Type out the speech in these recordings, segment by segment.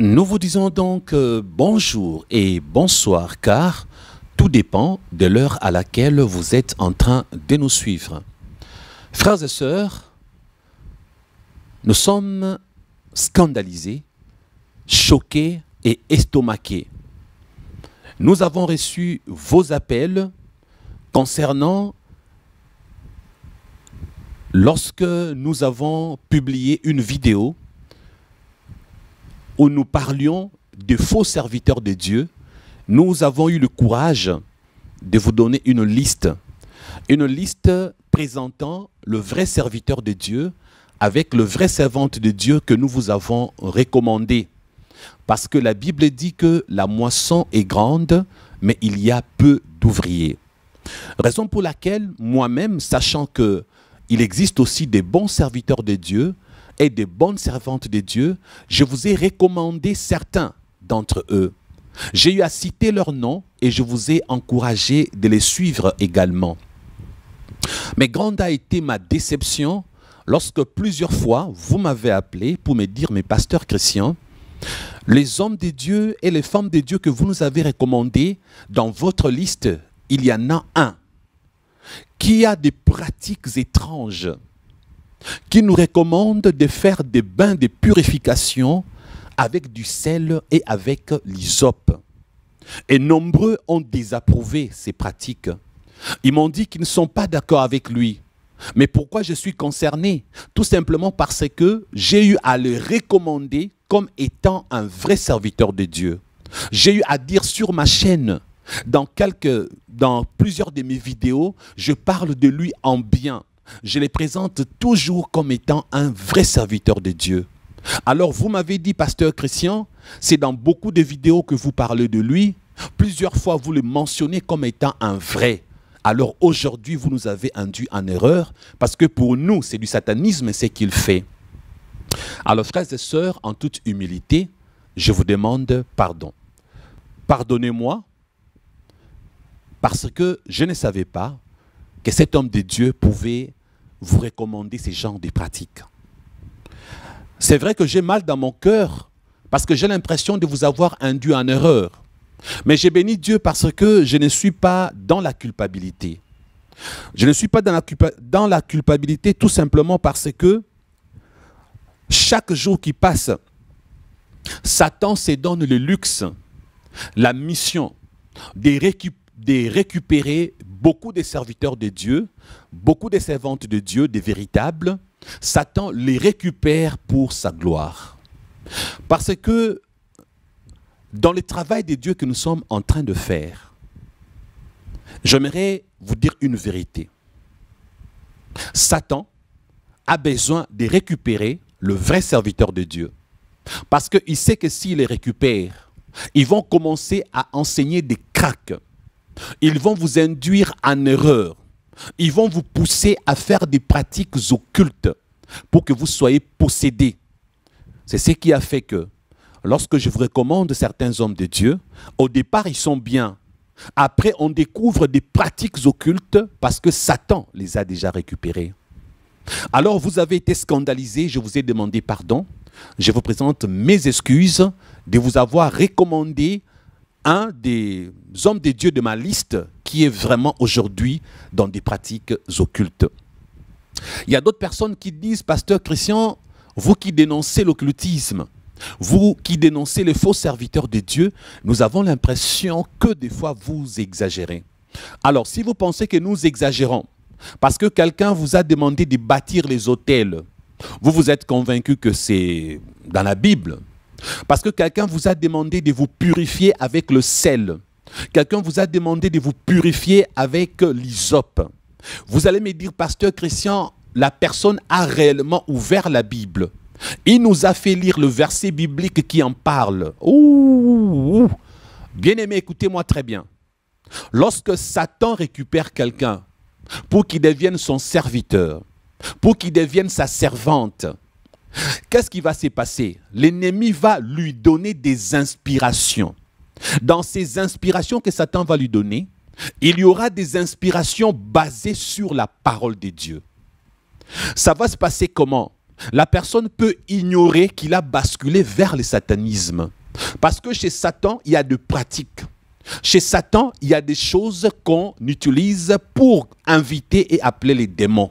Nous vous disons donc bonjour et bonsoir, car tout dépend de l'heure à laquelle vous êtes en train de nous suivre. Frères et sœurs, nous sommes scandalisés, choqués et estomaqués. Nous avons reçu vos appels concernant lorsque nous avons publié une vidéo où nous parlions de faux serviteurs de Dieu. Nous avons eu le courage de vous donner une liste présentant le vrai serviteur de Dieu avec le vrai servante de Dieu que nous vous avons recommandé. Parce que la Bible dit que la moisson est grande, mais il y a peu d'ouvriers. Raison pour laquelle, moi-même, sachant qu'il existe aussi des bons serviteurs de Dieu et des bonnes servantes de Dieu, je vous ai recommandé certains d'entre eux. J'ai eu à citer leurs noms et je vous ai encouragé de les suivre également. Mais grande a été ma déception lorsque plusieurs fois vous m'avez appelé pour me dire, mais pasteur Christian, les hommes de Dieu et les femmes de Dieu que vous nous avez recommandés, dans votre liste, il y en a un qui a des pratiques étranges, qui nous recommande de faire des bains de purification avec du sel et avec l'hysope. Et nombreux ont désapprouvé ces pratiques. Ils m'ont dit qu'ils ne sont pas d'accord avec lui. Mais pourquoi je suis concerné? Tout simplement parce que j'ai eu à le recommander comme étant un vrai serviteur de Dieu. J'ai eu à dire sur ma chaîne, dans plusieurs de mes vidéos, je parle de lui en bien. Je les présente toujours comme étant un vrai serviteur de Dieu. Alors vous m'avez dit, pasteur Christian, c'est dans beaucoup de vidéos que vous parlez de lui. Plusieurs fois vous le mentionnez comme étant un vrai. Alors aujourd'hui vous nous avez induit en erreur parce que pour nous c'est du satanisme ce qu'il fait. Alors frères et sœurs, en toute humilité, je vous demande pardon. Pardonnez-moi parce que je ne savais pas que cet homme de Dieu pouvait vous recommander ce genre de pratiques. C'est vrai que j'ai mal dans mon cœur parce que j'ai l'impression de vous avoir induit en erreur. Mais j'ai béni Dieu parce que je ne suis pas dans la culpabilité. Je ne suis pas dans la culpabilité tout simplement parce que chaque jour qui passe, Satan se donne le luxe, la mission de récupérer beaucoup de serviteurs de Dieu, beaucoup de servantes de Dieu, des véritables. Satan les récupère pour sa gloire. Parce que dans le travail de Dieu que nous sommes en train de faire, j'aimerais vous dire une vérité. Satan a besoin de récupérer le vrai serviteur de Dieu. Parce qu'il sait que s'il les récupère, ils vont commencer à enseigner des cracks. Ils vont vous induire en erreur. Ils vont vous pousser à faire des pratiques occultes pour que vous soyez possédés. C'est ce qui a fait que lorsque je vous recommande certains hommes de Dieu, au départ ils sont bien. Après on découvre des pratiques occultes parce que Satan les a déjà récupérés. Alors vous avez été scandalisés, je vous ai demandé pardon. Je vous présente mes excuses de vous avoir recommandé un des hommes de Dieu de ma liste qui est vraiment aujourd'hui dans des pratiques occultes. Il y a d'autres personnes qui disent, pasteur Christian, vous qui dénoncez l'occultisme, vous qui dénoncez les faux serviteurs de Dieu, nous avons l'impression que des fois vous exagérez. Alors si vous pensez que nous exagérons, parce que quelqu'un vous a demandé de bâtir les autels, vous êtes convaincu que c'est dans la Bible. Parce que quelqu'un vous a demandé de vous purifier avec le sel. Quelqu'un vous a demandé de vous purifier avec l'hysope. Vous allez me dire, pasteur Christian, la personne a réellement ouvert la Bible. Il nous a fait lire le verset biblique qui en parle. Ouh. Bien-aimé, écoutez-moi très bien. Lorsque Satan récupère quelqu'un pour qu'il devienne son serviteur, pour qu'il devienne sa servante, qu'est-ce qui va se passer? L'ennemi va lui donner des inspirations. Dans ces inspirations que Satan va lui donner, il y aura des inspirations basées sur la parole de Dieu. Ça va se passer comment? la personne peut ignorer qu'il a basculé vers le satanisme. Parce que chez Satan, il y a des pratiques. Chez Satan, il y a des choses qu'on utilise pour inviter et appeler les démons.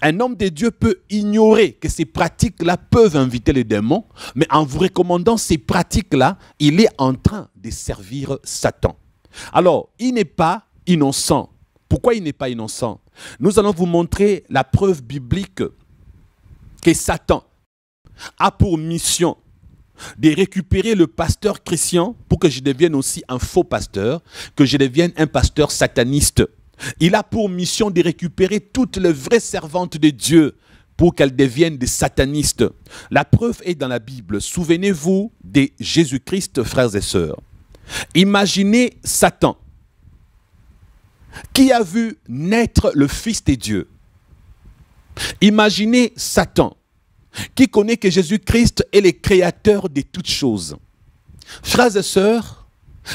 Un homme de Dieu peut ignorer que ces pratiques-là peuvent inviter les démons, mais en vous recommandant ces pratiques-là, il est en train de servir Satan. Alors, il n'est pas innocent. Pourquoi il n'est pas innocent? Nous allons vous montrer la preuve biblique que Satan a pour mission de récupérer le pasteur chrétien pour que je devienne aussi un faux pasteur, que je devienne un pasteur sataniste. Il a pour mission de récupérer toutes les vraies servantes de Dieu pour qu'elles deviennent des satanistes. La preuve est dans la Bible. Souvenez-vous de Jésus-Christ, frères et sœurs. Imaginez Satan, qui a vu naître le Fils de Dieu. Imaginez Satan, qui connaît que Jésus-Christ est le créateur de toutes choses. Frères et sœurs,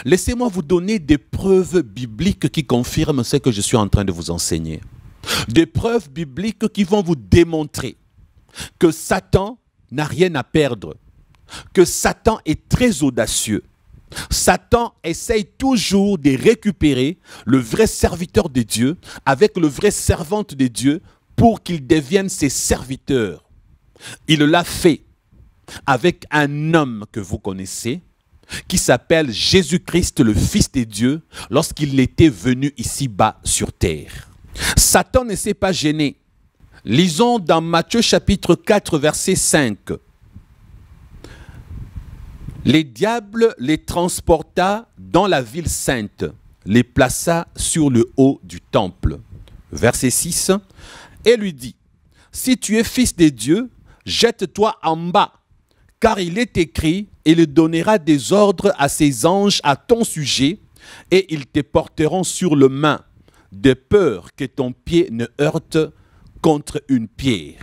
laissez-moi vous donner des preuves bibliques qui confirment ce que je suis en train de vous enseigner. Des preuves bibliques qui vont vous démontrer que Satan n'a rien à perdre, que Satan est très audacieux. Satan essaye toujours de récupérer le vrai serviteur de Dieu avec le vrai servante de Dieu pour qu'ils deviennent ses serviteurs. Il l'a fait avec un homme que vous connaissez, qui s'appelle Jésus-Christ, le Fils de Dieu, lorsqu'il était venu ici-bas sur terre. Satan ne s'est pas gêné. Lisons dans Matthieu chapitre 4, verset 5. Les diables les transporta dans la ville sainte, les plaça sur le haut du temple. Verset 6. Et lui dit, si tu es fils de Dieu, jette-toi en bas, car il est écrit, il donnera des ordres à ses anges à ton sujet, et ils te porteront sur le main, de peur que ton pied ne heurte contre une pierre.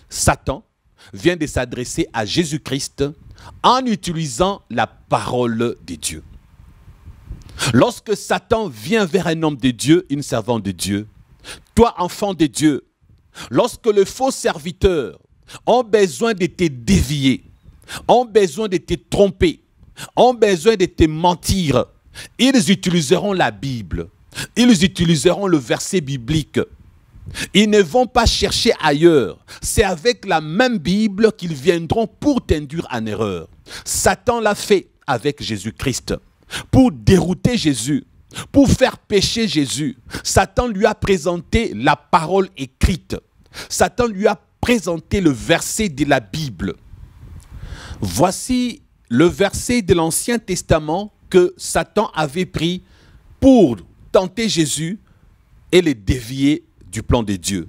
Satan vient de s'adresser à Jésus-Christ en utilisant la parole de Dieu. Lorsque Satan vient vers un homme de Dieu, une servante de Dieu, toi enfant de Dieu, lorsque les faux serviteurs ont besoin de te dévier, ont besoin de te tromper, ont besoin de te mentir, ils utiliseront la Bible, ils utiliseront le verset biblique. Ils ne vont pas chercher ailleurs. C'est avec la même Bible qu'ils viendront pour t'induire en erreur. Satan l'a fait avec Jésus-Christ pour dérouter Jésus, pour faire pécher Jésus. Satan lui a présenté la parole écrite. Satan lui a présenté le verset de la Bible. Voici le verset de l'Ancien Testament que Satan avait pris pour tenter Jésus et le dévier du plan de Dieu.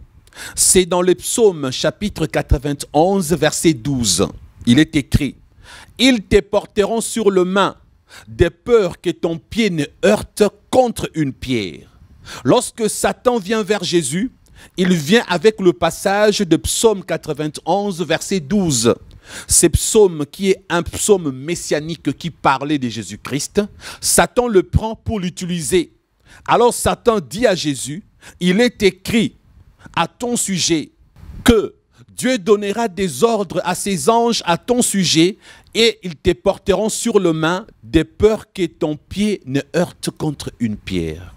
C'est dans le psaume chapitre 91 verset 12. Il est écrit, ils te porteront sur le main, de peur que ton pied ne heurte contre une pierre. Lorsque Satan vient vers Jésus, il vient avec le passage de psaume 91 verset 12. Ce psaume qui est un psaume messianique qui parlait de Jésus-Christ, Satan le prend pour l'utiliser. Alors Satan dit à Jésus, il est écrit à ton sujet que Dieu donnera des ordres à ses anges à ton sujet et ils te porteront sur le main de peur que ton pied ne heurte contre une pierre.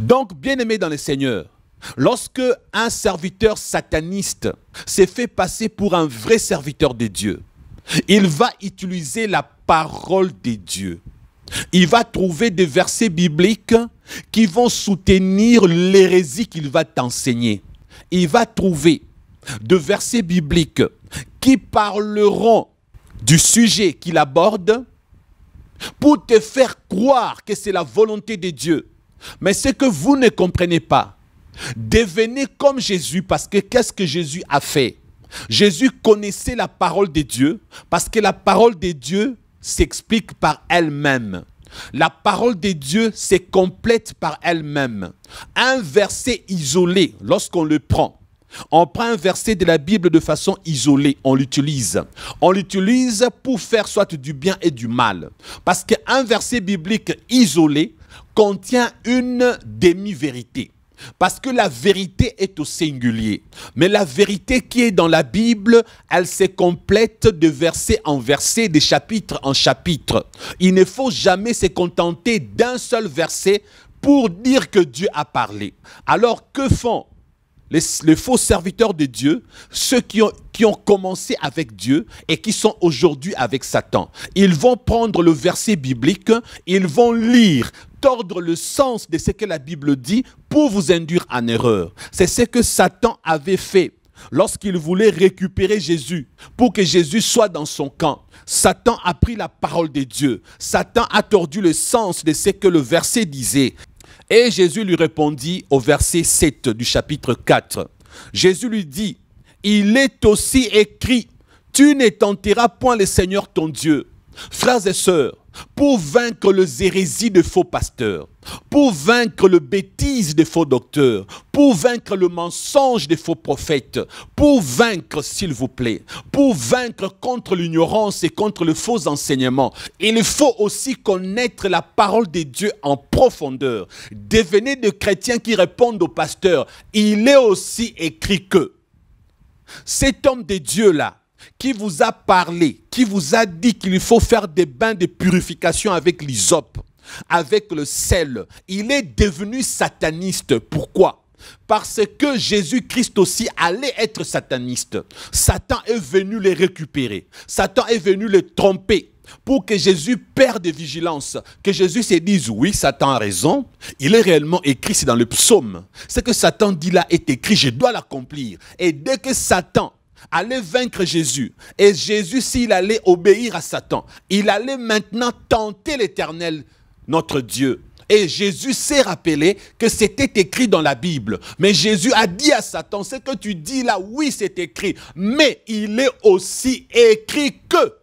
Donc, bien-aimé dans le Seigneur, lorsque un serviteur sataniste s'est fait passer pour un vrai serviteur de Dieu, il va utiliser la parole de Dieu. Il va trouver des versets bibliques qui vont soutenir l'hérésie qu'il va t'enseigner. Il va trouver des versets bibliques qui parleront du sujet qu'il aborde pour te faire croire que c'est la volonté de Dieu. Mais ce que vous ne comprenez pas, devenez comme Jésus parce que qu'est-ce que Jésus a fait? Jésus connaissait la parole de Dieu parce que la parole de Dieu s'explique par elle-même. La parole de Dieu se complète par elle-même. Un verset isolé, lorsqu'on le prend, on prend un verset de la Bible de façon isolée, on l'utilise. On l'utilise pour faire soit du bien et du mal. Parce qu'un verset biblique isolé contient une demi-vérité. Parce que la vérité est au singulier. Mais la vérité qui est dans la Bible, elle se complète de verset en verset, de chapitre en chapitre. Il ne faut jamais se contenter d'un seul verset pour dire que Dieu a parlé. Alors que font les faux serviteurs de Dieu, ceux qui ont commencé avec Dieu et qui sont aujourd'hui avec Satan? Ils vont prendre le verset biblique, ils vont lire, tordre le sens de ce que la Bible dit pour vous induire en erreur. C'est ce que Satan avait fait lorsqu'il voulait récupérer Jésus pour que Jésus soit dans son camp. Satan a pris la parole de Dieu. Satan a tordu le sens de ce que le verset disait. Et Jésus lui répondit au verset 7 du chapitre 4. Jésus lui dit, « Il est aussi écrit, tu ne tenteras point le Seigneur ton Dieu. » Frères et sœurs, pour vaincre les hérésies de faux pasteurs, pour vaincre le bêtise des faux docteurs, pour vaincre le mensonge des faux prophètes, pour vaincre, s'il vous plaît, pour vaincre contre l'ignorance et contre le faux enseignement, il faut aussi connaître la parole de Dieu en profondeur. Devenez des chrétiens qui répondent au pasteur. Il est aussi écrit que cet homme de Dieu-là, qui vous a parlé, qui vous a dit qu'il faut faire des bains de purification avec l'hysope, avec le sel, il est devenu sataniste. Pourquoi? Parce que Jésus-Christ aussi allait être sataniste. Satan est venu les récupérer. Satan est venu les tromper pour que Jésus perde de vigilance, que Jésus se dise, oui, Satan a raison, il est réellement écrit, c'est dans le psaume. Ce que Satan dit là est écrit, je dois l'accomplir. Et dès que Satan allait vaincre Jésus, et Jésus, s'il allait obéir à Satan, il allait maintenant tenter l'Éternel, notre Dieu. Et Jésus s'est rappelé que c'était écrit dans la Bible. Mais Jésus a dit à Satan, ce que tu dis là, oui, c'est écrit, mais il est aussi écrit que.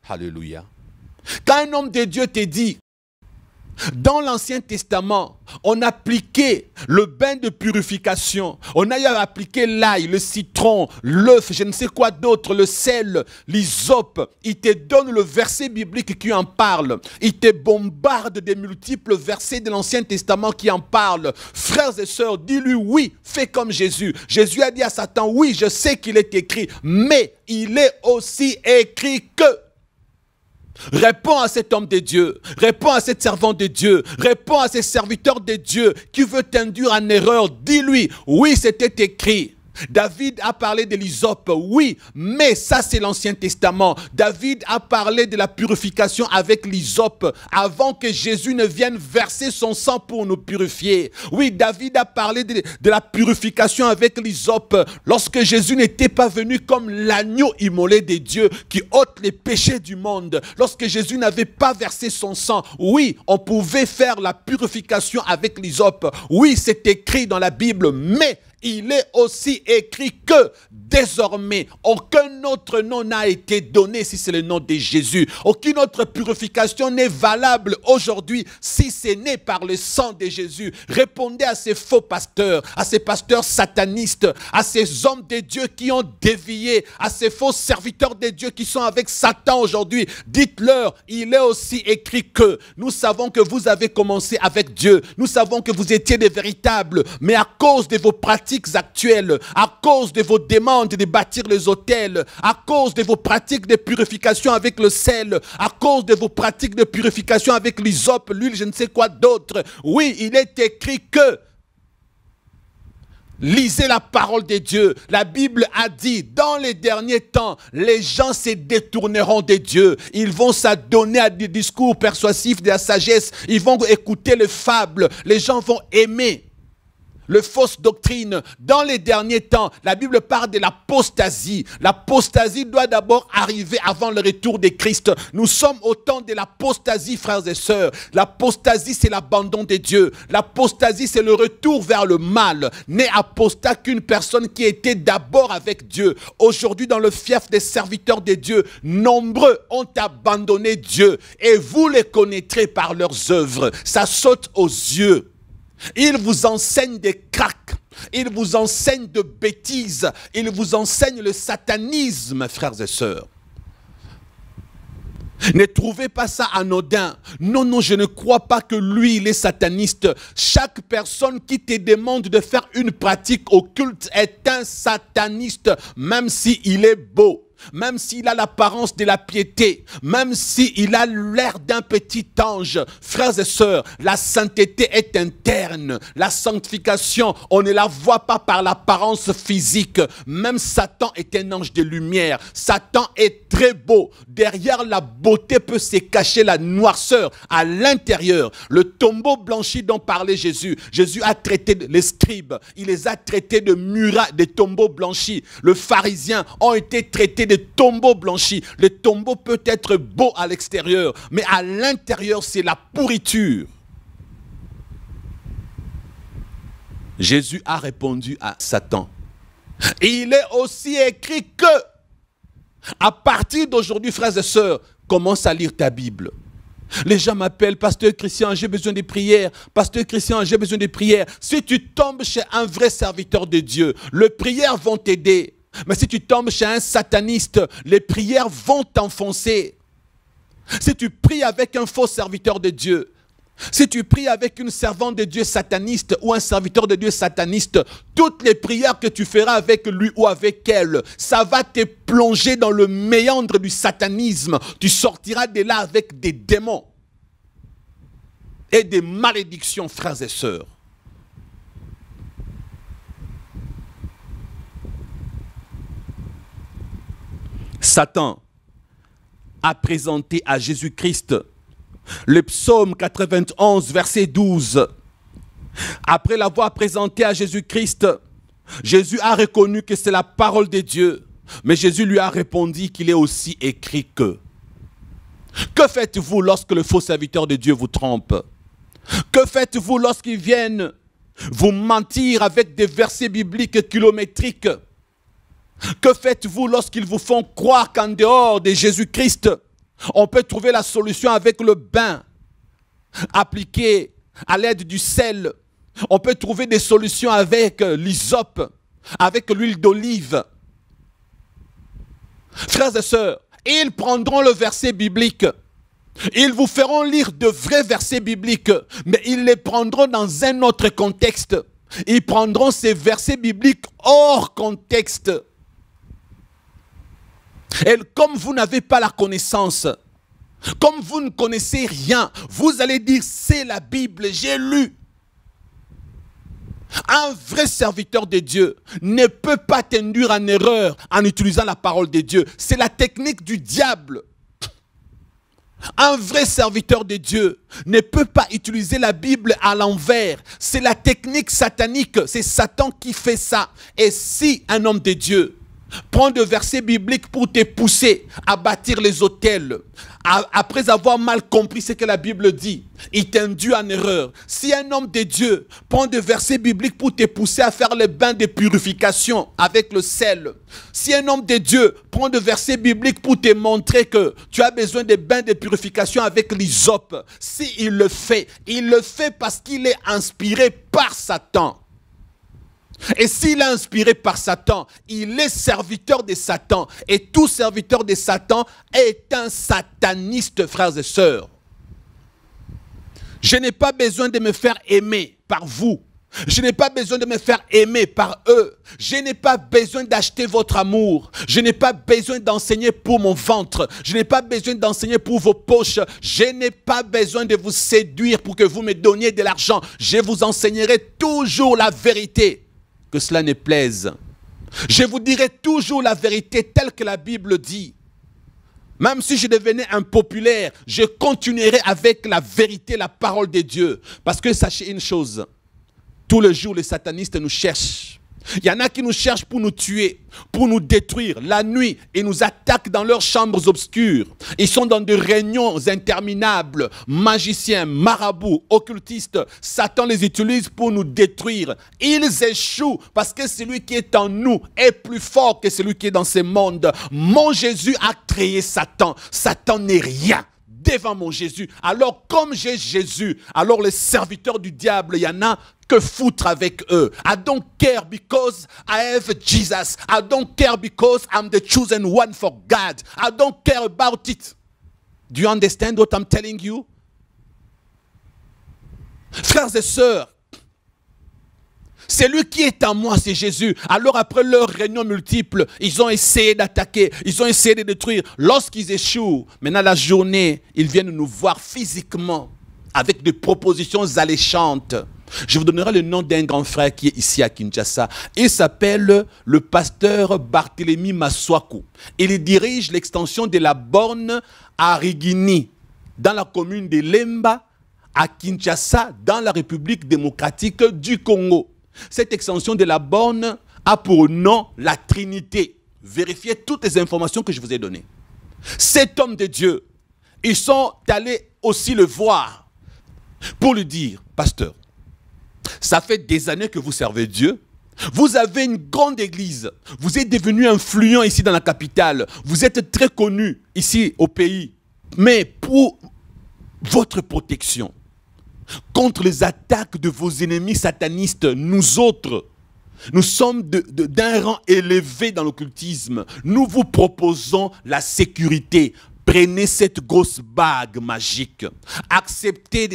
Alléluia. Quand un homme de Dieu te dit, dans l'Ancien Testament, on appliquait le bain de purification. On a appliqué l'ail, le citron, l'œuf, je ne sais quoi d'autre, le sel, l'hysope. Il te donne le verset biblique qui en parle. Il te bombarde des multiples versets de l'Ancien Testament qui en parlent. Frères et sœurs, dis-lui oui, fais comme Jésus. Jésus a dit à Satan, oui, je sais qu'il est écrit, mais il est aussi écrit que. Réponds à cet homme de Dieu, réponds à cette servante de Dieu, réponds à ces serviteurs de Dieu qui veut t'induire en erreur. Dis-lui, oui, c'était écrit. David a parlé de l'hysope, oui, mais ça c'est l'Ancien Testament. David a parlé de la purification avec l'hysope avant que Jésus ne vienne verser son sang pour nous purifier. Oui, David a parlé de la purification avec l'hysope lorsque Jésus n'était pas venu comme l'agneau immolé de Dieu qui ôte les péchés du monde. Lorsque Jésus n'avait pas versé son sang, oui, on pouvait faire la purification avec l'hysope. Oui, c'est écrit dans la Bible, mais il est aussi écrit que désormais, aucun autre nom n'a été donné si c'est le nom de Jésus. Aucune autre purification n'est valable aujourd'hui si ce n'est par le sang de Jésus. Répondez à ces faux pasteurs, à ces pasteurs satanistes, à ces hommes de Dieu qui ont dévié, à ces faux serviteurs de Dieu qui sont avec Satan aujourd'hui. Dites-leur, il est aussi écrit que nous savons que vous avez commencé avec Dieu. Nous savons que vous étiez des véritables, mais à cause de vos pratiques actuelles, à cause de vos demandes de bâtir les autels, à cause de vos pratiques de purification avec le sel, à cause de vos pratiques de purification avec l'hysope, l'huile, je ne sais quoi d'autre. Oui, il est écrit que lisez la parole de Dieu. La Bible a dit, dans les derniers temps, les gens se détourneront de Dieu. Ils vont s'adonner à des discours persuasifs de la sagesse. Ils vont écouter les fables. Les gens vont aimer les fausses doctrines. Dans les derniers temps, la Bible parle de l'apostasie. L'apostasie doit d'abord arriver avant le retour de Christ. Nous sommes au temps de l'apostasie, frères et sœurs. L'apostasie, c'est l'abandon de Dieu. L'apostasie, c'est le retour vers le mal. N'est apostat qu'une personne qui était d'abord avec Dieu. Aujourd'hui, dans le fief des serviteurs de Dieu, nombreux ont abandonné Dieu. Et vous les connaîtrez par leurs œuvres. Ça saute aux yeux. Ils vous enseignent des cracks, ils vous enseignent de bêtises, ils vous enseignent le satanisme, frères et sœurs. Ne trouvez pas ça anodin. Non, non, je ne crois pas que lui, il est sataniste. Chaque personne qui te demande de faire une pratique occulte est un sataniste, même s'il est beau. Même s'il a l'apparence de la piété, même s'il a l'air d'un petit ange. Frères et sœurs, la sainteté est interne. La sanctification, on ne la voit pas par l'apparence physique. Même Satan est un ange de lumière. Satan est très beau. Derrière la beauté peut se cacher la noirceur. À l'intérieur, le tombeau blanchi dont parlait Jésus. Jésus a traité les scribes. Il les a traités de murailles, des tombeaux blanchis. Les pharisiens ont été traités de tombeaux blanchis. Le tombeau peut être beau à l'extérieur, mais à l'intérieur, c'est la pourriture. Jésus a répondu à Satan. Il est aussi écrit que, à partir d'aujourd'hui, frères et sœurs, commence à lire ta Bible. Les gens m'appellent, pasteur Christian, j'ai besoin de prières. Pasteur Christian, j'ai besoin de prières. Si tu tombes chez un vrai serviteur de Dieu, les prières vont t'aider. Mais si tu tombes chez un sataniste, les prières vont t'enfoncer. Si tu pries avec un faux serviteur de Dieu, si tu pries avec une servante de Dieu sataniste ou un serviteur de Dieu sataniste, toutes les prières que tu feras avec lui ou avec elle, ça va te plonger dans le méandre du satanisme. Tu sortiras de là avec des démons et des malédictions, frères et sœurs. Satan a présenté à Jésus-Christ le psaume 91, verset 12. Après l'avoir présenté à Jésus-Christ, Jésus a reconnu que c'est la parole de Dieu. Mais Jésus lui a répondu qu'il est aussi écrit que. Que faites-vous lorsque le faux serviteur de Dieu vous trompe? Que faites-vous lorsqu'ils viennent vous mentir avec des versets bibliques kilométriques? Que faites-vous lorsqu'ils vous font croire qu'en dehors de Jésus-Christ, on peut trouver la solution avec le bain appliqué à l'aide du sel? On peut trouver des solutions avec l'hysope, avec l'huile d'olive. Frères et sœurs, ils prendront le verset biblique. Ils vous feront lire de vrais versets bibliques, mais ils les prendront dans un autre contexte. Ils prendront ces versets bibliques hors contexte. Et comme vous n'avez pas la connaissance, comme vous ne connaissez rien, vous allez dire c'est la Bible, j'ai lu. Un vrai serviteur de Dieu ne peut pas t'induire en erreur en utilisant la parole de Dieu. C'est la technique du diable. Un vrai serviteur de Dieu ne peut pas utiliser la Bible à l'envers. C'est la technique satanique. C'est Satan qui fait ça. Et si un homme de Dieu prend des versets bibliques pour te pousser à bâtir les autels, après avoir mal compris ce que la Bible dit, il t'induit en erreur. Si un homme de Dieu prend des versets bibliques pour te pousser à faire les bains de purification avec le sel, si un homme de Dieu prend des versets bibliques pour te montrer que tu as besoin de bains de purification avec l'hysope, s'il le fait parce qu'il est inspiré par Satan. Et s'il est inspiré par Satan, il est serviteur de Satan. Et tout serviteur de Satan est un sataniste, frères et sœurs. Je n'ai pas besoin de me faire aimer par vous. Je n'ai pas besoin de me faire aimer par eux. Je n'ai pas besoin d'acheter votre amour. Je n'ai pas besoin d'enseigner pour mon ventre. Je n'ai pas besoin d'enseigner pour vos poches. Je n'ai pas besoin de vous séduire pour que vous me donniez de l'argent. Je vous enseignerai toujours la vérité. Que cela ne plaise. Je vous dirai toujours la vérité telle que la Bible dit. Même si je devenais impopulaire, je continuerai avec la vérité, la parole de Dieu. Parce que sachez une chose, tous les jours les satanistes nous cherchent. Il y en a qui nous cherchent pour nous tuer, pour nous détruire. La nuit, ils nous attaquent dans leurs chambres obscures. Ils sont dans des réunions interminables. Magiciens, marabouts, occultistes. Satan les utilise pour nous détruire. Ils échouent parce que celui qui est en nous est plus fort que celui qui est dans ce monde. Mon Jésus a créé Satan. Satan n'est rien devant mon Jésus. Alors comme j'ai Jésus, alors les serviteurs du diable, il y en a que foutre avec eux. I don't care because I have Jesus. I don't care because I'm the chosen one for God. I don't care about it. Do you understand what I'm telling you? Frères et sœurs, c'est lui qui est en moi, c'est Jésus. Alors après leurs réunions multiples, ils ont essayé d'attaquer, ils ont essayé de détruire. Lorsqu'ils échouent, maintenant la journée, ils viennent nous voir physiquement avec des propositions alléchantes. Je vous donnerai le nom d'un grand frère qui est ici à Kinshasa. Il s'appelle le pasteur Barthélemy Maswaku. Il dirige l'extension de la borne à Rigini, dans la commune de Lemba, à Kinshasa, dans la République démocratique du Congo. Cette extension de la borne a pour nom la Trinité. Vérifiez toutes les informations que je vous ai données. Cet homme de Dieu, ils sont allés aussi le voir pour lui dire, pasteur, ça fait des années que vous servez Dieu. Vous avez une grande église. Vous êtes devenu influent ici dans la capitale. Vous êtes très connu ici au pays. Mais pour votre protection contre les attaques de vos ennemis satanistes, nous autres, nous sommes d'un rang élevé dans l'occultisme. Nous vous proposons la sécurité. Prenez cette grosse bague magique. Acceptez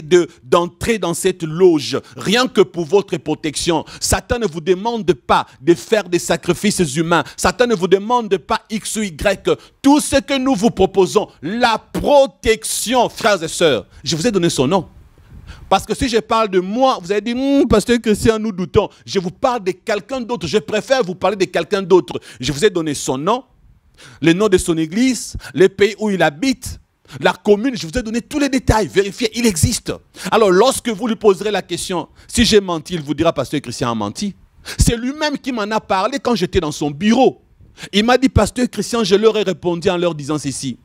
d'entrer dans cette loge, rien que pour votre protection. Satan ne vous demande pas de faire des sacrifices humains. Satan ne vous demande pas X ou Y. Tout ce que nous vous proposons, la protection, frères et sœurs. Je vous ai donné son nom. Parce que si je parle de moi, vous allez dire, pasteur Christian, nous doutons. Je vous parle de quelqu'un d'autre. Je préfère vous parler de quelqu'un d'autre. Je vous ai donné son nom, le nom de son église, le pays où il habite, la commune. Je vous ai donné tous les détails. Vérifiez, il existe. Alors, lorsque vous lui poserez la question, si j'ai menti, il vous dira, pasteur Christian a menti. C'est lui-même qui m'en a parlé quand j'étais dans son bureau. Il m'a dit, pasteur Christian, je leur ai répondu en leur disant ceci.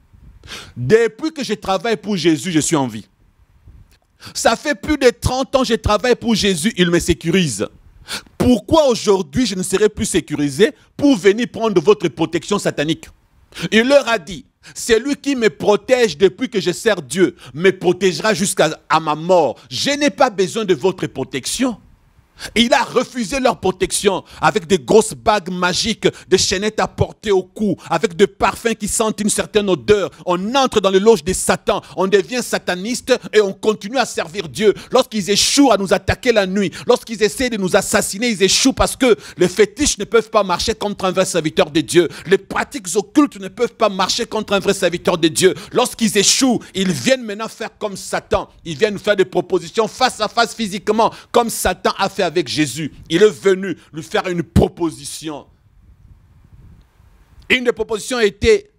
Depuis que je travaille pour Jésus, je suis en vie. Ça fait plus de 30 ans que je travaille pour Jésus, il me sécurise. Pourquoi aujourd'hui je ne serai plus sécurisé pour venir prendre votre protection satanique? Il leur a dit, c'est lui qui me protège depuis que je sers Dieu, me protégera jusqu'à ma mort. Je n'ai pas besoin de votre protection. Il a refusé leur protection avec des grosses bagues magiques, des chaînettes à porter au cou, avec des parfums qui sentent une certaine odeur. On entre dans les loges de Satan, on devient sataniste et on continue à servir Dieu. Lorsqu'ils échouent à nous attaquer la nuit, lorsqu'ils essaient de nous assassiner, ils échouent parce que les fétiches ne peuvent pas marcher contre un vrai serviteur de Dieu. Les pratiques occultes ne peuvent pas marcher contre un vrai serviteur de Dieu. Lorsqu'ils échouent, ils viennent maintenant faire comme Satan. Ils viennent nous faire des propositions face à face physiquement, comme Satan a fait avec Jésus. Il est venu lui faire une proposition. Une des propositions était,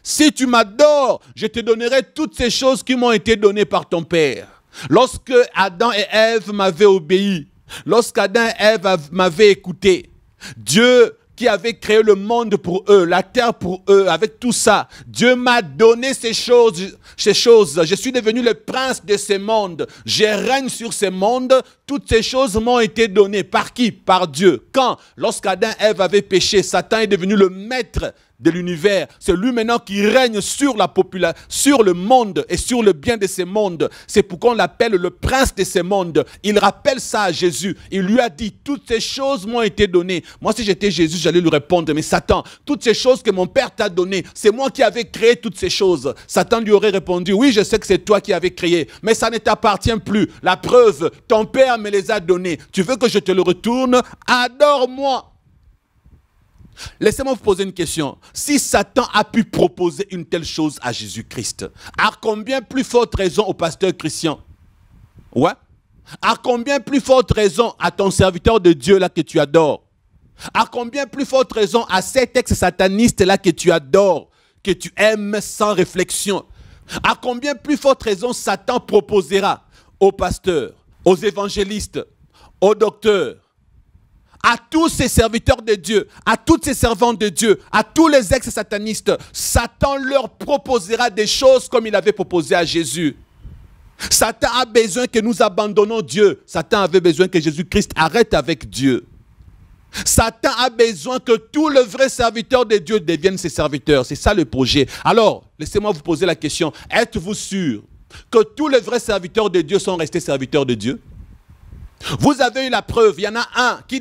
si tu m'adores, je te donnerai toutes ces choses qui m'ont été données par ton Père. Lorsque Adam et Ève m'avaient obéi, lorsqu'Adam et Ève m'avaient écouté, Dieu qui avait créé le monde pour eux, la terre pour eux, avec tout ça, Dieu m'a donné ces choses. Je suis devenu le prince de ces mondes. Je règne sur ces mondes. Toutes ces choses m'ont été données. Par qui? Par Dieu. Quand? Lorsqu'Adam et Ève avaient péché, Satan est devenu le maître de l'univers. C'est lui maintenant qui règne sur la population, sur le monde et sur le bien de ces mondes. C'est pourquoi on l'appelle le prince de ces mondes. Il rappelle ça à Jésus. Il lui a dit, toutes ces choses m'ont été données. Moi, si j'étais Jésus, j'allais lui répondre, mais Satan, toutes ces choses que mon Père t'a données, c'est moi qui avais créé toutes ces choses. Satan lui aurait répondu, oui, je sais que c'est toi qui avais créé, mais ça ne t'appartient plus. La preuve, ton Père me les a données. Tu veux que je te le retourne? Adore-moi. Laissez-moi vous poser une question. Si Satan a pu proposer une telle chose à Jésus-Christ, à combien plus forte raison au pasteur Christian? Ouais. À combien plus forte raison à ton serviteur de Dieu là que tu adores? À combien plus forte raison à cet ex-sataniste là que tu adores, que tu aimes sans réflexion? À combien plus forte raison Satan proposera aux pasteurs, aux évangélistes, aux docteurs, à tous ces serviteurs de Dieu, à toutes ces servantes de Dieu, à tous les ex-satanistes, Satan leur proposera des choses comme il avait proposé à Jésus. Satan a besoin que nous abandonnons Dieu. Satan avait besoin que Jésus-Christ arrête avec Dieu. Satan a besoin que tous les vrais serviteurs de Dieu deviennent ses serviteurs. C'est ça le projet. Alors, laissez-moi vous poser la question. Êtes-vous sûr que tous les vrais serviteurs de Dieu sont restés serviteurs de Dieu? Vous avez eu la preuve, il y en a un qui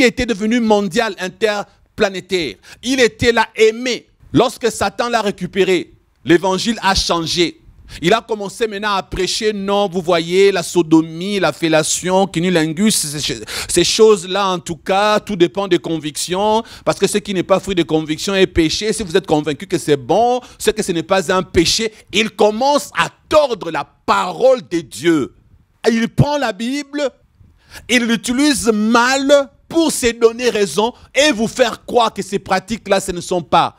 était devenu mondial, interplanétaire. Il était là aimé. Lorsque Satan l'a récupéré, l'évangile a changé. Il a commencé maintenant à prêcher, non, vous voyez, la sodomie, la fellation, cunnilingus, ces choses-là, en tout cas, tout dépend des convictions, parce que ce qui n'est pas fruit de conviction est péché. Si vous êtes convaincu que c'est bon, c'est que ce n'est pas un péché. Il commence à tordre la parole de Dieu. Et il prend la Bible, il l'utilise mal pour se donner raison et vous faire croire que ces pratiques-là, ce ne sont pas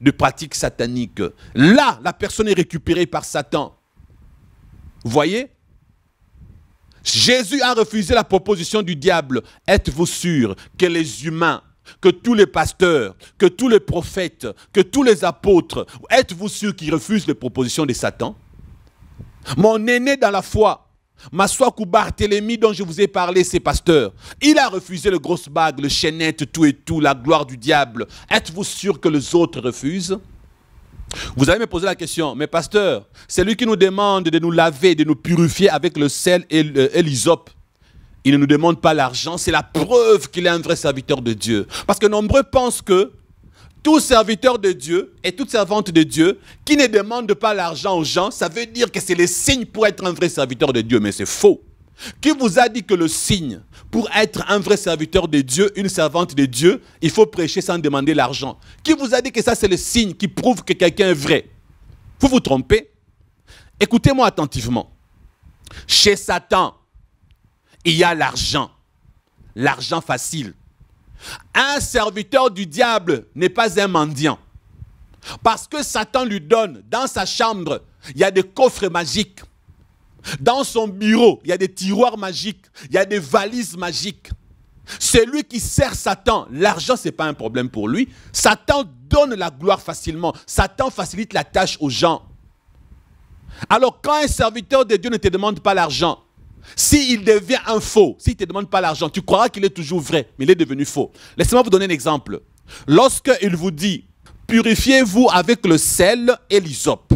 de pratiques sataniques. Là, la personne est récupérée par Satan. Vous voyez? Jésus a refusé la proposition du diable. Êtes-vous sûr que les humains, que tous les pasteurs, que tous les prophètes, que tous les apôtres, êtes-vous sûr qu'ils refusent les propositions de Satan? Mon aîné dans la foi, Maswaku Barthélemy, dont je vous ai parlé, c'est pasteur. Il a refusé le grosse bague, le chaînette, tout et tout, la gloire du diable. Êtes-vous sûr que les autres refusent? Vous allez me poser la question, mais pasteur, c'est lui qui nous demande de nous laver, de nous purifier avec le sel et l'hysope. Il ne nous demande pas l'argent, c'est la preuve qu'il est un vrai serviteur de Dieu. Parce que nombreux pensent que tout serviteur de Dieu et toute servante de Dieu qui ne demande pas l'argent aux gens, ça veut dire que c'est le signe pour être un vrai serviteur de Dieu. Mais c'est faux. Qui vous a dit que le signe pour être un vrai serviteur de Dieu, une servante de Dieu, il faut prêcher sans demander l'argent? Qui vous a dit que ça c'est le signe qui prouve que quelqu'un est vrai? Vous vous trompez. Écoutez-moi attentivement. Chez Satan, il y a l'argent. L'argent facile. Un serviteur du diable n'est pas un mendiant. Parce que Satan lui donne, dans sa chambre, il y a des coffres magiques. Dans son bureau, il y a des tiroirs magiques. Il y a des valises magiques. Celui qui sert Satan, l'argent, ce n'est pas un problème pour lui. Satan donne la gloire facilement. Satan facilite la tâche aux gens. Alors, quand un serviteur de Dieu ne te demande pas l'argent, s'il devient un faux, s'il ne te demande pas l'argent, tu croiras qu'il est toujours vrai, mais il est devenu faux. Laissez-moi vous donner un exemple. Lorsqu'il vous dit, purifiez-vous avec le sel et l'hysope.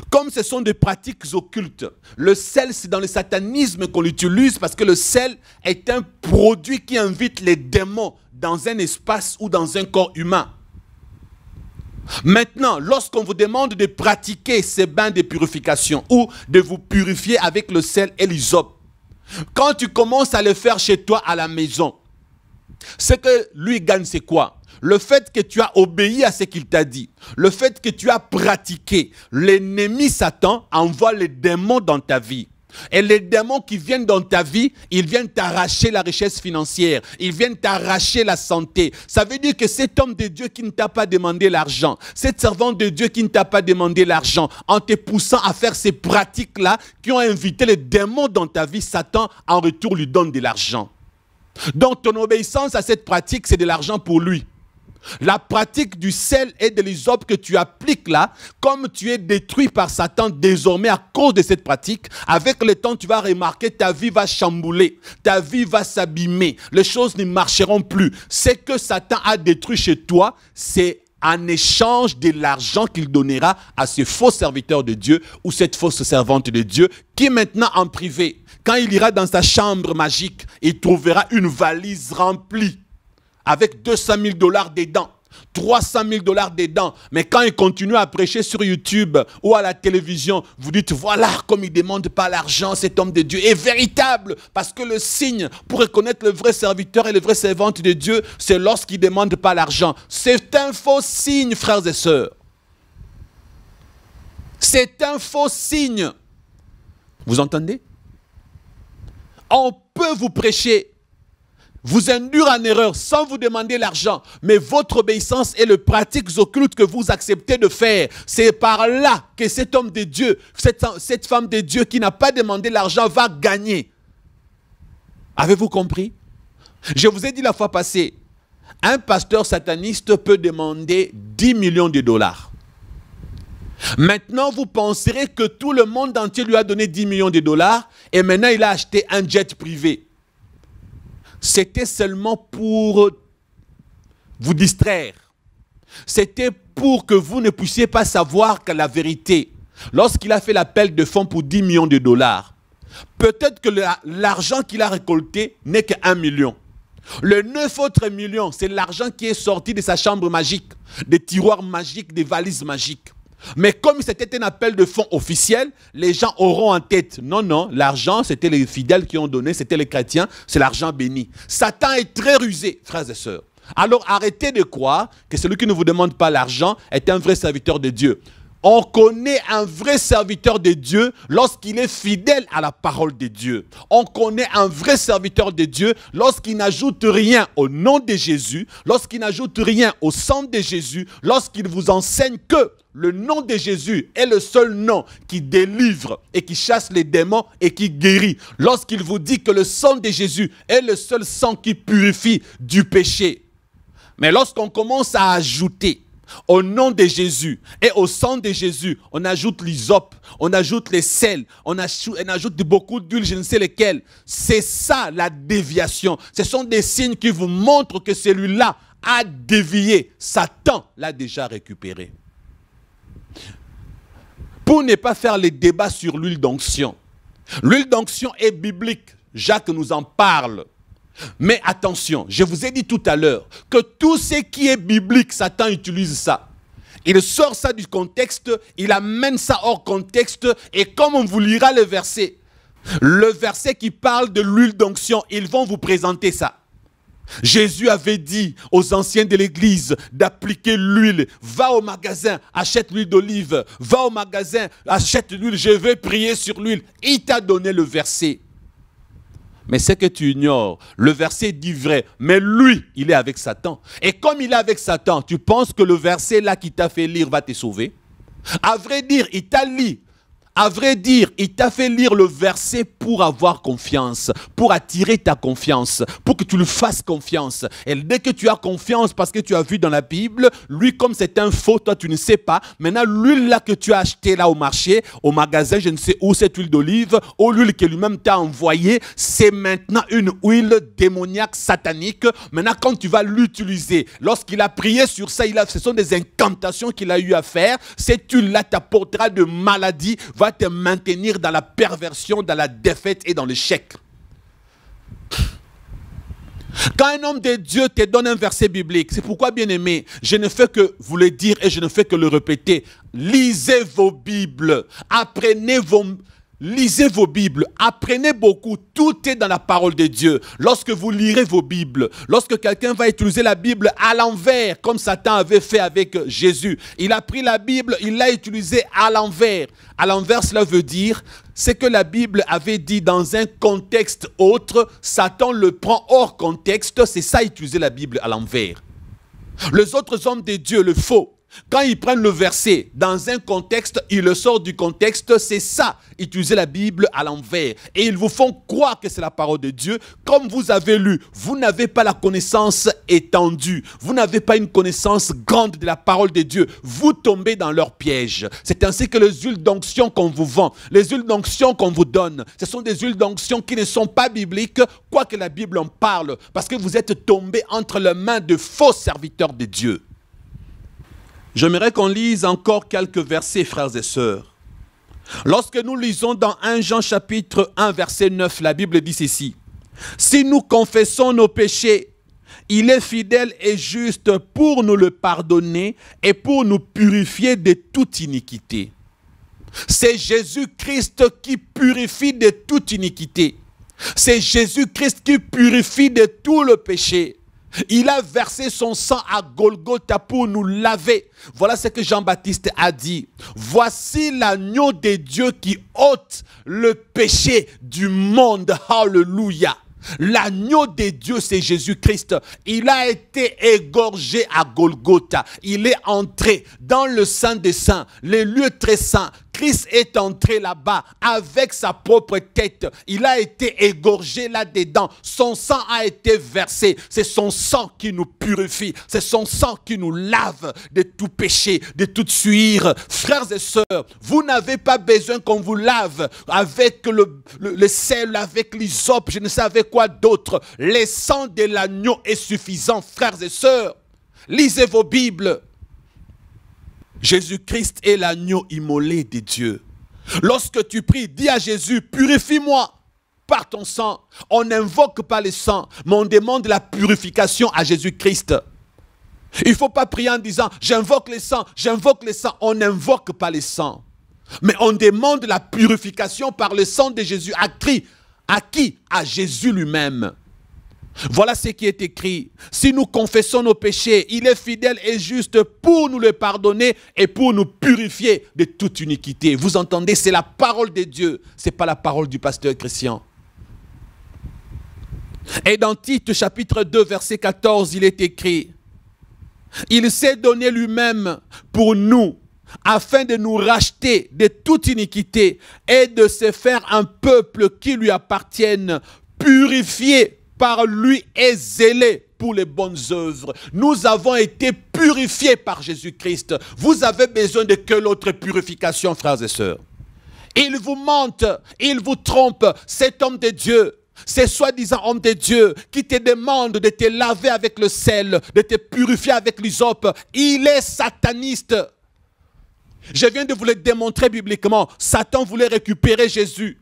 Comme ce sont des pratiques occultes, le sel, c'est dans le satanisme qu'on l'utilise parce que le sel est un produit qui invite les démons dans un espace ou dans un corps humain. Maintenant, lorsqu'on vous demande de pratiquer ces bains de purification ou de vous purifier avec le sel et l'hysope, quand tu commences à le faire chez toi à la maison, ce que lui gagne, c'est quoi? Le fait que tu as obéi à ce qu'il t'a dit, le fait que tu as pratiqué, l'ennemi Satan envoie les démons dans ta vie. Et les démons qui viennent dans ta vie, ils viennent t'arracher la richesse financière. Ils viennent t'arracher la santé. Ça veut dire que cet homme de Dieu qui ne t'a pas demandé l'argent, cette servante de Dieu qui ne t'a pas demandé l'argent, en te poussant à faire ces pratiques-là qui ont invité les démons dans ta vie, Satan en retour lui donne de l'argent. Donc ton obéissance à cette pratique, c'est de l'argent pour lui. La pratique du sel et de l'hysope que tu appliques là, comme tu es détruit par Satan désormais à cause de cette pratique, avec le temps tu vas remarquer ta vie va chambouler, ta vie va s'abîmer, les choses ne marcheront plus. Ce que Satan a détruit chez toi, c'est en échange de l'argent qu'il donnera à ce faux serviteur de Dieu ou cette fausse servante de Dieu qui maintenant en privé, quand il ira dans sa chambre magique, il trouvera une valise remplie avec 200 000 $ dedans, 300 000 $ dedans. Mais quand il continue à prêcher sur YouTube ou à la télévision, vous dites, voilà, comme il ne demande pas l'argent, cet homme de Dieu est véritable. Parce que le signe pour reconnaître le vrai serviteur et le vrai servante de Dieu, c'est lorsqu'il ne demande pas l'argent. C'est un faux signe, frères et sœurs. C'est un faux signe. Vous entendez? On peut vous prêcher, vous induire en erreur sans vous demander l'argent, mais votre obéissance et les pratiques occultes que vous acceptez de faire, c'est par là que cet homme de Dieu, cette femme de Dieu qui n'a pas demandé l'argent va gagner. Avez-vous compris? Je vous ai dit la fois passée, un pasteur sataniste peut demander 10 millions de $. Maintenant, vous penserez que tout le monde entier lui a donné 10 millions de $ et maintenant il a acheté un jet privé. C'était seulement pour vous distraire. C'était pour que vous ne puissiez pas savoir que la vérité. Lorsqu'il a fait l'appel de fonds pour 10 millions de $, peut-être que l'argent qu'il a récolté n'est que 1 million. Le 9 autres millions, c'est l'argent qui est sorti de sa chambre magique, des tiroirs magiques, des valises magiques. Mais comme c'était un appel de fonds officiel, les gens auront en tête, non, non, l'argent, c'était les fidèles qui ont donné, c'était les chrétiens, c'est l'argent béni. Satan est très rusé, frères et sœurs. Alors arrêtez de croire que celui qui ne vous demande pas l'argent est un vrai serviteur de Dieu. On connaît un vrai serviteur de Dieu lorsqu'il est fidèle à la parole de Dieu. On connaît un vrai serviteur de Dieu lorsqu'il n'ajoute rien au nom de Jésus, lorsqu'il n'ajoute rien au sang de Jésus, lorsqu'il vous enseigne que le nom de Jésus est le seul nom qui délivre et qui chasse les démons et qui guérit. Lorsqu'il vous dit que le sang de Jésus est le seul sang qui purifie du péché. Mais lorsqu'on commence à ajouter au nom de Jésus et au sang de Jésus, on ajoute l'hysope, on ajoute les sels, on ajoute beaucoup d'huile, je ne sais lesquelles. C'est ça la déviation. Ce sont des signes qui vous montrent que celui-là a dévié. Satan l'a déjà récupéré. Pour ne pas faire les débats sur l'huile d'onction. L'huile d'onction est biblique. Jacques nous en parle. Mais attention, je vous ai dit tout à l'heure que tout ce qui est biblique, Satan utilise ça. Il sort ça du contexte, il amène ça hors contexte, et comme on vous lira le verset qui parle de l'huile d'onction, ils vont vous présenter ça. Jésus avait dit aux anciens de l'église d'appliquer l'huile. Va au magasin, achète l'huile d'olive. Va au magasin, achète l'huile, je vais prier sur l'huile. Il t'a donné le verset. Mais c'est que tu ignores, le verset dit vrai, mais lui, il est avec Satan. Et comme il est avec Satan, tu penses que le verset là qui t'a fait lire va te sauver? À vrai dire, il t'a lu. À vrai dire, il t'a fait lire le verset pour avoir confiance, pour attirer ta confiance, pour que tu lui fasses confiance. Et dès que tu as confiance parce que tu as vu dans la Bible, lui comme c'est un faux, toi tu ne sais pas. Maintenant l'huile là que tu as acheté là au marché, au magasin, je ne sais où, cette huile d'olive, ou l'huile que lui-même t'a envoyée, c'est maintenant une huile démoniaque, satanique. Maintenant quand tu vas l'utiliser, lorsqu'il a prié sur ça, ce sont des incantations qu'il a eu à faire. Cette huile là t'apportera de maladies, va te maintenir dans la perversion, dans la défaite et dans l'échec. Quand un homme de Dieu te donne un verset biblique, c'est pourquoi, bien aimé, je ne fais que vous le dire et je ne fais que le répéter. Lisez vos Bibles, lisez vos Bibles, apprenez beaucoup, tout est dans la parole de Dieu. Lorsque vous lirez vos Bibles, lorsque quelqu'un va utiliser la Bible à l'envers, comme Satan avait fait avec Jésus, il a pris la Bible, il l'a utilisée à l'envers. À l'envers, cela veut dire, c'est que la Bible avait dit dans un contexte autre, Satan le prend hors contexte, c'est ça utiliser la Bible à l'envers. Les autres hommes de Dieu, le faux, quand ils prennent le verset dans un contexte, ils le sortent du contexte, c'est ça, utiliser la Bible à l'envers. Et ils vous font croire que c'est la parole de Dieu. Comme vous avez lu, vous n'avez pas la connaissance étendue. Vous n'avez pas une connaissance grande de la parole de Dieu. Vous tombez dans leur piège. C'est ainsi que les huiles d'onction qu'on vous vend, les huiles d'onction qu'on vous donne, ce sont des huiles d'onction qui ne sont pas bibliques, quoique la Bible en parle, parce que vous êtes tombés entre les mains de faux serviteurs de Dieu. J'aimerais qu'on lise encore quelques versets, frères et sœurs. Lorsque nous lisons dans 1 Jean chapitre 1, verset 9, la Bible dit ceci. « Si nous confessons nos péchés, il est fidèle et juste pour nous le pardonner et pour nous purifier de toute iniquité. » C'est Jésus-Christ qui purifie de toute iniquité. C'est Jésus-Christ qui purifie de tout le péché. Il a versé son sang à Golgotha pour nous laver. Voilà ce que Jean-Baptiste a dit. Voici l'agneau de Dieu qui ôte le péché du monde. Alléluia. L'agneau de Dieu, c'est Jésus-Christ. Il a été égorgé à Golgotha. Il est entré dans le Saint des Saints, les lieux très saints. Christ est entré là-bas avec sa propre tête. Il a été égorgé là-dedans. Son sang a été versé. C'est son sang qui nous purifie. C'est son sang qui nous lave de tout péché, de toute suire. Frères et sœurs, vous n'avez pas besoin qu'on vous lave avec le sel, avec l'hysope, je ne sais avec quoi d'autre. Le sang de l'agneau est suffisant, frères et sœurs. Lisez vos Bibles. Jésus-Christ est l'agneau immolé de Dieu. Lorsque tu pries, dis à Jésus, purifie-moi par ton sang. On n'invoque pas le sang, mais on demande la purification à Jésus-Christ. Il ne faut pas prier en disant « j'invoque les sangs, j'invoque les sangs ». On n'invoque pas les sangs. Mais on demande la purification par le sang de Jésus. À qui? À Jésus lui-même. Voilà ce qui est écrit. Si nous confessons nos péchés, il est fidèle et juste pour nous les pardonner et pour nous purifier de toute iniquité. Vous entendez, c'est la parole de Dieu. Ce n'est pas la parole du pasteur Christian. Et dans Tite chapitre 2 verset 14, il est écrit « Il s'est donné lui-même pour nous, afin de nous racheter de toute iniquité et de se faire un peuple qui lui appartienne, purifié par lui et zélé pour les bonnes œuvres. » Nous avons été purifiés par Jésus-Christ. Vous avez besoin de quelle autre purification, frères et sœurs? Il vous mente, il vous trompe, cet homme de Dieu. C'est soi-disant homme de Dieu qui te demande de te laver avec le sel, de te purifier avec l'hysope. Il est sataniste. Je viens de vous le démontrer bibliquement. Satan voulait récupérer Jésus.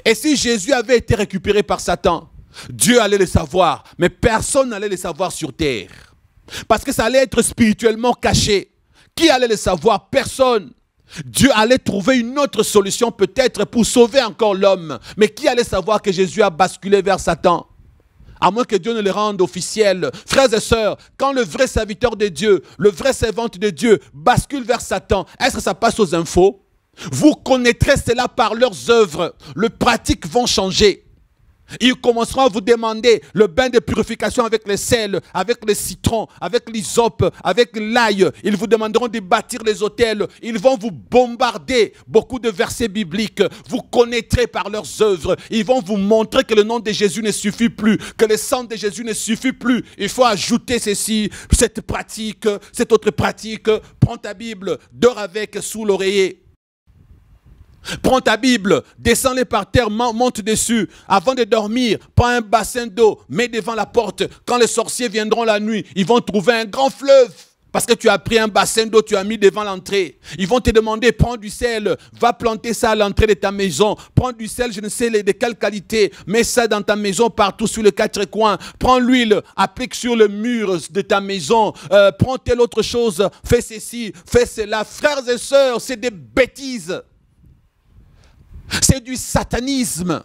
Et si Jésus avait été récupéré par Satan, Dieu allait le savoir, mais personne n'allait le savoir sur terre. Parce que ça allait être spirituellement caché. Qui allait le savoir? Personne. Dieu allait trouver une autre solution peut-être pour sauver encore l'homme. Mais qui allait savoir que Jésus a basculé vers Satan? À moins que Dieu ne le rende officiel. Frères et sœurs, quand le vrai serviteur de Dieu, le vrai servante de Dieu bascule vers Satan, est-ce que ça passe aux infos? Vous connaîtrez cela par leurs œuvres. Les pratiques vont changer. Ils commenceront à vous demander le bain de purification avec le sel, avec le citron, avec l'hysope, avec l'ail. Ils vous demanderont de bâtir les autels. Ils vont vous bombarder beaucoup de versets bibliques. Vous connaîtrez par leurs œuvres. Ils vont vous montrer que le nom de Jésus ne suffit plus, que le sang de Jésus ne suffit plus. Il faut ajouter ceci, cette pratique, cette autre pratique. Prends ta Bible, dors avec sous l'oreiller. Prends ta Bible, descends-les par terre, monte dessus. Avant de dormir, prends un bassin d'eau, mets devant la porte. Quand les sorciers viendront la nuit, ils vont trouver un grand fleuve. Parce que tu as pris un bassin d'eau, tu as mis devant l'entrée. Ils vont te demander, prends du sel, va planter ça à l'entrée de ta maison. Prends du sel, je ne sais de quelle qualité. Mets ça dans ta maison partout sur les quatre coins. Prends l'huile, applique sur le mur de ta maison. Prends telle autre chose, fais ceci, fais cela. Frères et sœurs, c'est des bêtises. C'est du satanisme.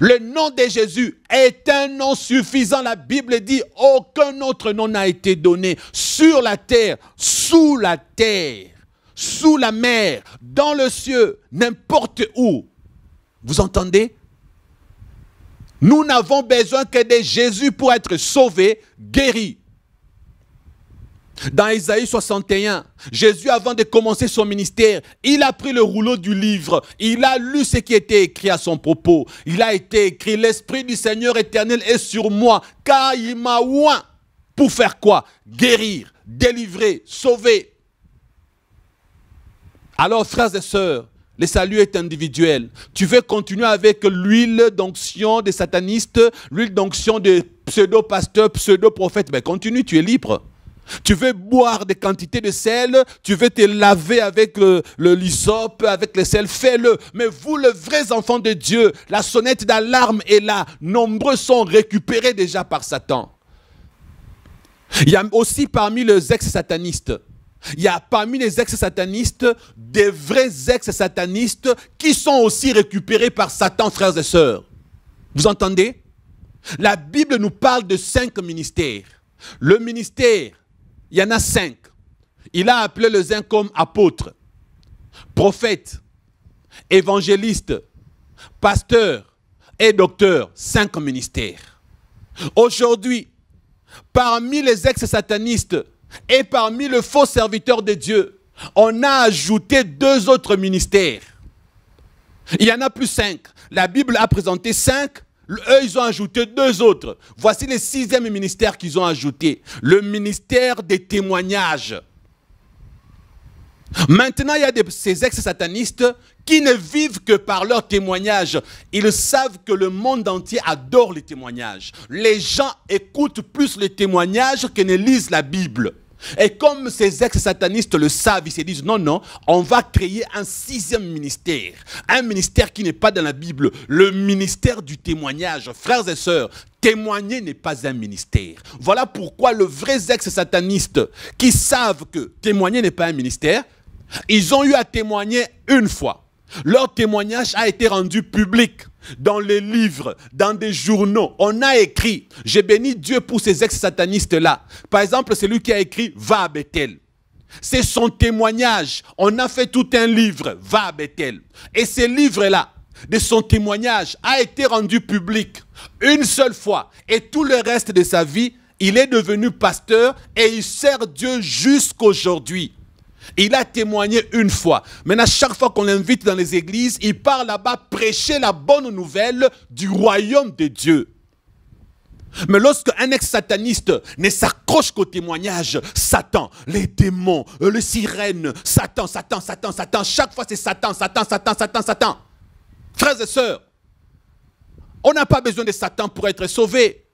Le nom de Jésus est un nom suffisant. La Bible dit aucun autre nom n'a été donné sur la terre, sous la mer, dans le ciel, n'importe où. Vous entendez? Nous n'avons besoin que de Jésus pour être sauvés, guéris. Dans Isaïe 61, Jésus, avant de commencer son ministère, il a pris le rouleau du livre. Il a lu ce qui était écrit à son propos. Il a été écrit, l'Esprit du Seigneur éternel est sur moi, car il m'a oint. Pour faire quoi? Guérir, délivrer, sauver. Alors, frères et sœurs, le salut est individuel. Tu veux continuer avec l'huile d'onction des satanistes, l'huile d'onction des pseudo-pasteurs, pseudo-prophètes, ben continue, tu es libre. Tu veux boire des quantités de sel, tu veux te laver avec l'hysope, avec le sel, fais-le. Mais vous, les vrais enfants de Dieu, la sonnette d'alarme est là. Nombreux sont récupérés déjà par Satan. Il y a aussi parmi les ex-satanistes, il y a parmi les ex-satanistes des vrais ex-satanistes qui sont aussi récupérés par Satan, frères et sœurs. Vous entendez? La Bible nous parle de 5 ministères. Le ministère, il y en a 5. Il a appelé les uns comme apôtres, prophètes, évangélistes, pasteurs et docteurs. 5 ministères. Aujourd'hui, parmi les ex-satanistes et parmi les faux serviteurs de Dieu, on a ajouté 2 autres ministères. Il y en a plus 5. La Bible a présenté 5. Eux, ils ont ajouté 2 autres. Voici le 6e ministère qu'ils ont ajouté. Le ministère des témoignages. Maintenant, il y a ces ex-satanistes qui ne vivent que par leurs témoignages. Ils savent que le monde entier adore les témoignages. Les gens écoutent plus les témoignages que ne lisent la Bible. Et comme ces ex-satanistes le savent, ils se disent non, non, on va créer un 6e ministère. Un ministère qui n'est pas dans la Bible. Le ministère du témoignage. Frères et sœurs, Témoigner n'est pas un ministère. Voilà pourquoi le vrai ex-satanistes qui savent que témoigner n'est pas un ministère, ils ont eu à témoigner une fois. Leur témoignage a été rendu public dans les livres, dans des journaux. On a écrit, j'ai béni Dieu pour ces ex-satanistes-là. Par exemple, celui qui a écrit « Va à Bethel ». C'est son témoignage. On a fait tout un livre, « Va à Bethel ». Et ce livre-là, de son témoignage, a été rendu public une seule fois. Et tout le reste de sa vie, il est devenu pasteur et il sert Dieu jusqu'aujourd'hui. Il a témoigné une fois. Maintenant, chaque fois qu'on l'invite dans les églises, il part là-bas prêcher la bonne nouvelle du royaume de Dieu. Mais lorsque un ex-sataniste ne s'accroche qu'au témoignage, Satan, les démons, les sirènes, Satan, Satan, Satan, Satan, chaque fois c'est Satan, Satan, Satan, Satan, Satan. Frères et sœurs, on n'a pas besoin de Satan pour être sauvé.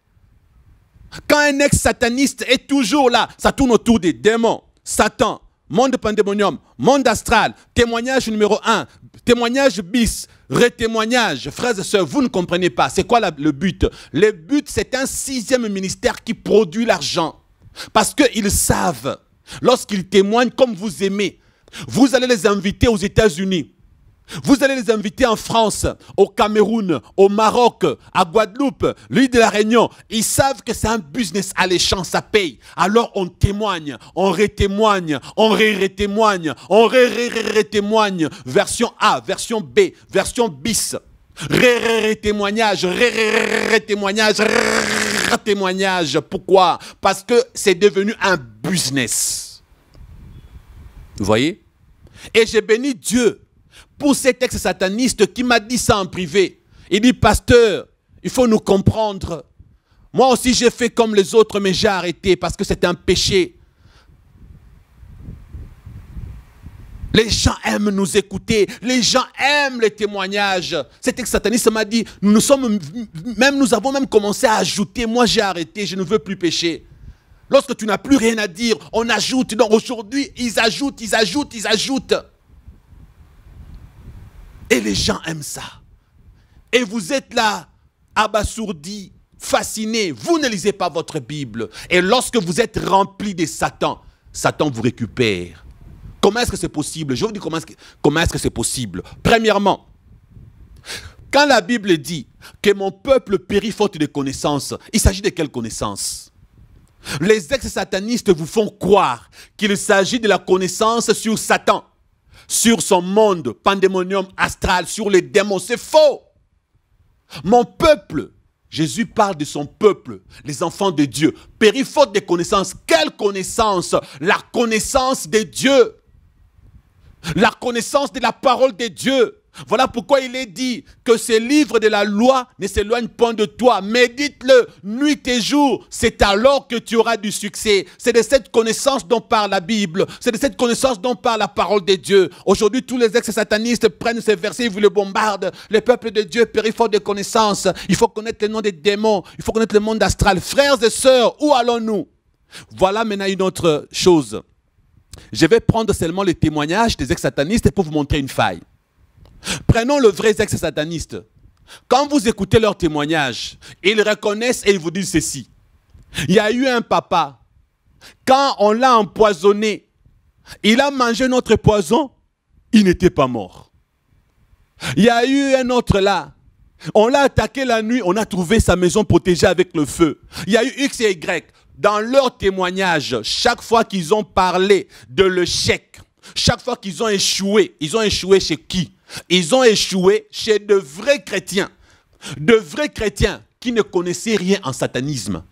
Quand un ex-sataniste est toujours là, ça tourne autour des démons, Satan, monde pandémonium, monde astral, témoignage numéro 1, témoignage bis, retémoignage. Frères et sœurs, vous ne comprenez pas. C'est quoi le but? Le but, c'est un 6e ministère qui produit l'argent. Parce qu'ils savent, lorsqu'ils témoignent comme vous aimez, vous allez les inviter aux États-Unis. Vous allez les inviter en France, au Cameroun, au Maroc, à Guadeloupe, l'île de la Réunion. Ils savent que c'est un business alléchant, ça paye. Alors on témoigne, on retémoigne, on retémoigne, on retémoigne. Version A, version B, version bis. Témoignage, témoignage, témoignage. Pourquoi? Parce que c'est devenu un business. Vous voyez? Et j'ai béni Dieu pour cet ex-sataniste qui m'a dit ça en privé. Il dit, pasteur, il faut nous comprendre. Moi aussi j'ai fait comme les autres, mais j'ai arrêté parce que c'est un péché. Les gens aiment nous écouter, les gens aiment les témoignages. Cet ex-sataniste m'a dit, nous avons même commencé à ajouter, moi j'ai arrêté, je ne veux plus pécher. Lorsque tu n'as plus rien à dire, on ajoute. Donc aujourd'hui, ils ajoutent, ils ajoutent, ils ajoutent. Et les gens aiment ça. Et vous êtes là, abasourdis, fascinés. Vous ne lisez pas votre Bible. Et lorsque vous êtes remplis de Satan, Satan vous récupère. Comment est-ce que c'est possible? Je vous dis comment est-ce que c'est possible. Premièrement, quand la Bible dit que mon peuple périt faute de connaissances, il s'agit de quelle connaissance? Les ex-satanistes vous font croire qu'il s'agit de la connaissance sur Satan, sur son monde, pandémonium astral, sur les démons. C'est faux. Mon peuple, Jésus parle de son peuple, les enfants de Dieu, périt faute de connaissances. Quelle connaissance? La connaissance de Dieu. La connaissance de la parole de Dieu. Voilà pourquoi il est dit que ces livres de la loi ne s'éloignent pas de toi. Médite-le nuit et jour. C'est alors que tu auras du succès. C'est de cette connaissance dont parle la Bible. C'est de cette connaissance dont parle la parole de Dieu. Aujourd'hui, tous les ex-satanistes prennent ces versets et vous les bombardent. Le peuple de Dieu périt faute de connaissances. Il faut connaître le nom des démons. Il faut connaître le monde astral. Frères et sœurs, où allons-nous? Voilà maintenant une autre chose. Je vais prendre seulement les témoignages des ex-satanistes pour vous montrer une faille. Prenons le vrai ex-sataniste. Quand vous écoutez leurs témoignages, ils reconnaissent et ils vous disent ceci. Il y a eu un papa, quand on l'a empoisonné, il a mangé notre poison, il n'était pas mort. Il y a eu un autre là, on l'a attaqué la nuit, on a trouvé sa maison protégée avec le feu. Il y a eu X et Y. Dans leurs témoignages, chaque fois qu'ils ont parlé de l'échec, chaque fois qu'ils ont échoué chez qui? Ils ont échoué chez de vrais chrétiens qui ne connaissaient rien en satanisme.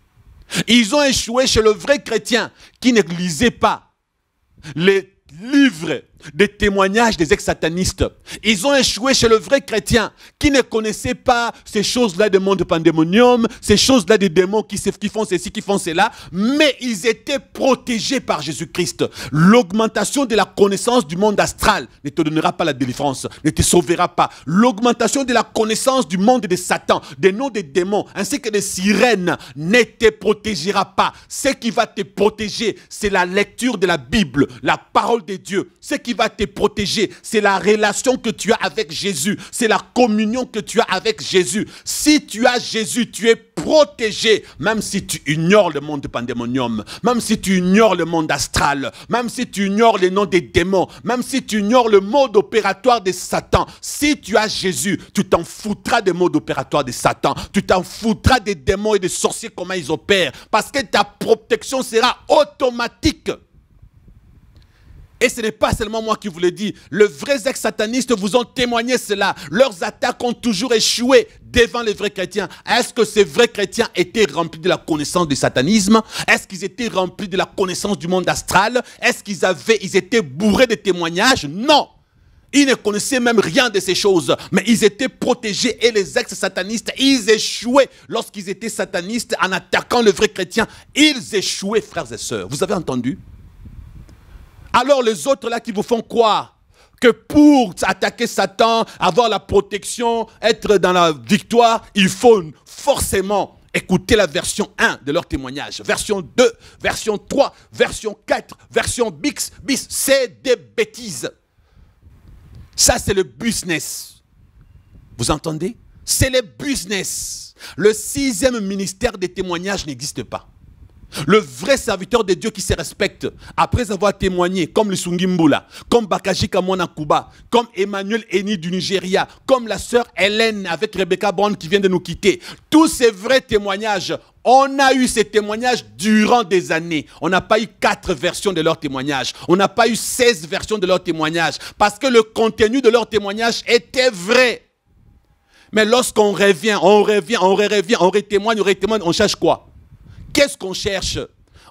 Ils ont échoué chez le vrai chrétien qui ne lisait pas les livres des témoignages des ex-satanistes. Ils ont échoué chez le vrai chrétien qui ne connaissait pas ces choses-là du monde pandémonium, ces choses-là des démons qui font ceci, qui font cela, mais ils étaient protégés par Jésus-Christ. L'augmentation de la connaissance du monde astral ne te donnera pas la délivrance, ne te sauvera pas. L'augmentation de la connaissance du monde de Satan, des noms des démons, ainsi que des sirènes, ne te protégera pas. Ce qui va te protéger, c'est la lecture de la Bible, la parole de Dieu. Ce qui qui va te protéger, c'est la relation que tu as avec Jésus. C'est la communion que tu as avec Jésus. Si tu as Jésus, tu es protégé. Même si tu ignores le monde pandémonium, même si tu ignores le monde astral, même si tu ignores les noms des démons, même si tu ignores le mode opératoire de Satan, si tu as Jésus, tu t'en foutras des modes opératoires de Satan. Tu t'en foutras des démons et des sorciers, comment ils opèrent. Parce que ta protection sera automatique. Et ce n'est pas seulement moi qui vous le dis. Les vrais ex-satanistes vous ont témoigné cela. Leurs attaques ont toujours échoué devant les vrais chrétiens. Est-ce que ces vrais chrétiens étaient remplis de la connaissance du satanisme? Est-ce qu'ils étaient remplis de la connaissance du monde astral? Est-ce qu'ils étaient bourrés de témoignages? Non. Ils ne connaissaient même rien de ces choses. Mais ils étaient protégés et les ex-satanistes, ils échouaient. Lorsqu'ils étaient satanistes en attaquant le vrai chrétien, ils échouaient, frères et sœurs. Vous avez entendu? Alors les autres là qui vous font croire que pour attaquer Satan, avoir la protection, être dans la victoire, il faut forcément écouter la version 1 de leur témoignage. Version 2, version 3, version 4, version bis, c'est des bêtises. Ça c'est le business. Vous entendez? C'est le business. Le 6e ministère des témoignages n'existe pas. Le vrai serviteur de Dieu qui se respecte, après avoir témoigné, comme le Sungimbula, comme Bakaji Kamwana Kuba, comme Emmanuel Eni du Nigeria, comme la sœur Hélène avec Rebecca Brown qui vient de nous quitter, tous ces vrais témoignages, on a eu ces témoignages durant des années. On n'a pas eu 4 versions de leurs témoignages. On n'a pas eu 16 versions de leurs témoignages. Parce que le contenu de leurs témoignages était vrai. Mais lorsqu'on revient, on retémoigne, on cherche quoi? Qu'est-ce qu'on cherche?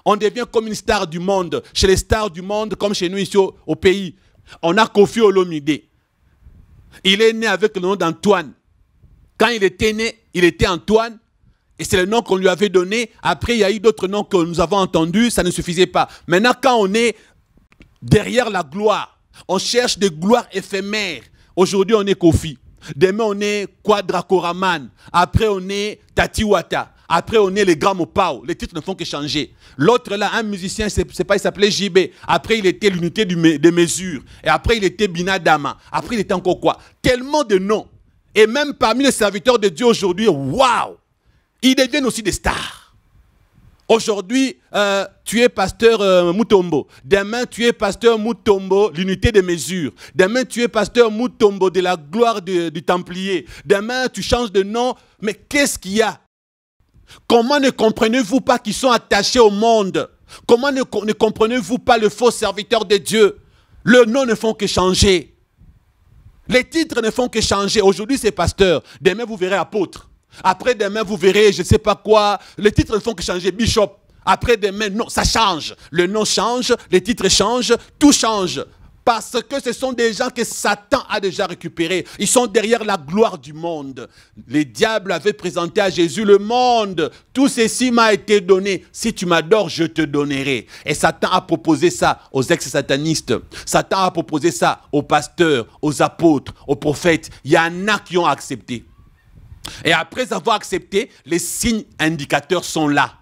On devient comme une star du monde. Chez les stars du monde, comme chez nous ici au pays, on a Kofi Olomide. Il est né avec le nom d'Antoine. Quand il était né, il était Antoine. Et c'est le nom qu'on lui avait donné. Après, il y a eu d'autres noms que nous avons entendus. Ça ne suffisait pas. Maintenant, quand on est derrière la gloire, on cherche des gloires éphémères. Aujourd'hui, on est Kofi. Demain, on est Quadrakoraman. Après, on est Tatiwata. Après, on est les grands Mopao. Les titres ne font que changer. L'autre là, un musicien, il s'appelait JB. Après, il était l'unité de mesure. Et après, il était Binadama. Après, il était encore quoi? Tellement de noms. Et même parmi les serviteurs de Dieu aujourd'hui, waouh! Ils deviennent aussi des stars. Aujourd'hui, tu es pasteur Mutombo. Demain, tu es pasteur Mutombo, l'unité de mesure. Demain, tu es pasteur Mutombo de la gloire du Templier. Demain, tu changes de nom. Mais qu'est-ce qu'il y a? Comment ne comprenez-vous pas qu'ils sont attachés au monde? Comment ne comprenez-vous pas le faux serviteur de Dieu? Le nom ne font que changer. Les titres ne font que changer. Aujourd'hui, c'est pasteur. Demain, vous verrez apôtre. Après demain, vous verrez, je ne sais pas quoi. Les titres ne font que changer. Bishop. Après demain, non, ça change. Le nom change, les titres changent, tout change. Parce que ce sont des gens que Satan a déjà récupérés. Ils sont derrière la gloire du monde. Les diables avaient présenté à Jésus le monde. Tout ceci m'a été donné. Si tu m'adores, je te donnerai. Et Satan a proposé ça aux ex-satanistes. Satan a proposé ça aux pasteurs, aux apôtres, aux prophètes. Il y en a qui ont accepté. Et après avoir accepté, les signes indicateurs sont là.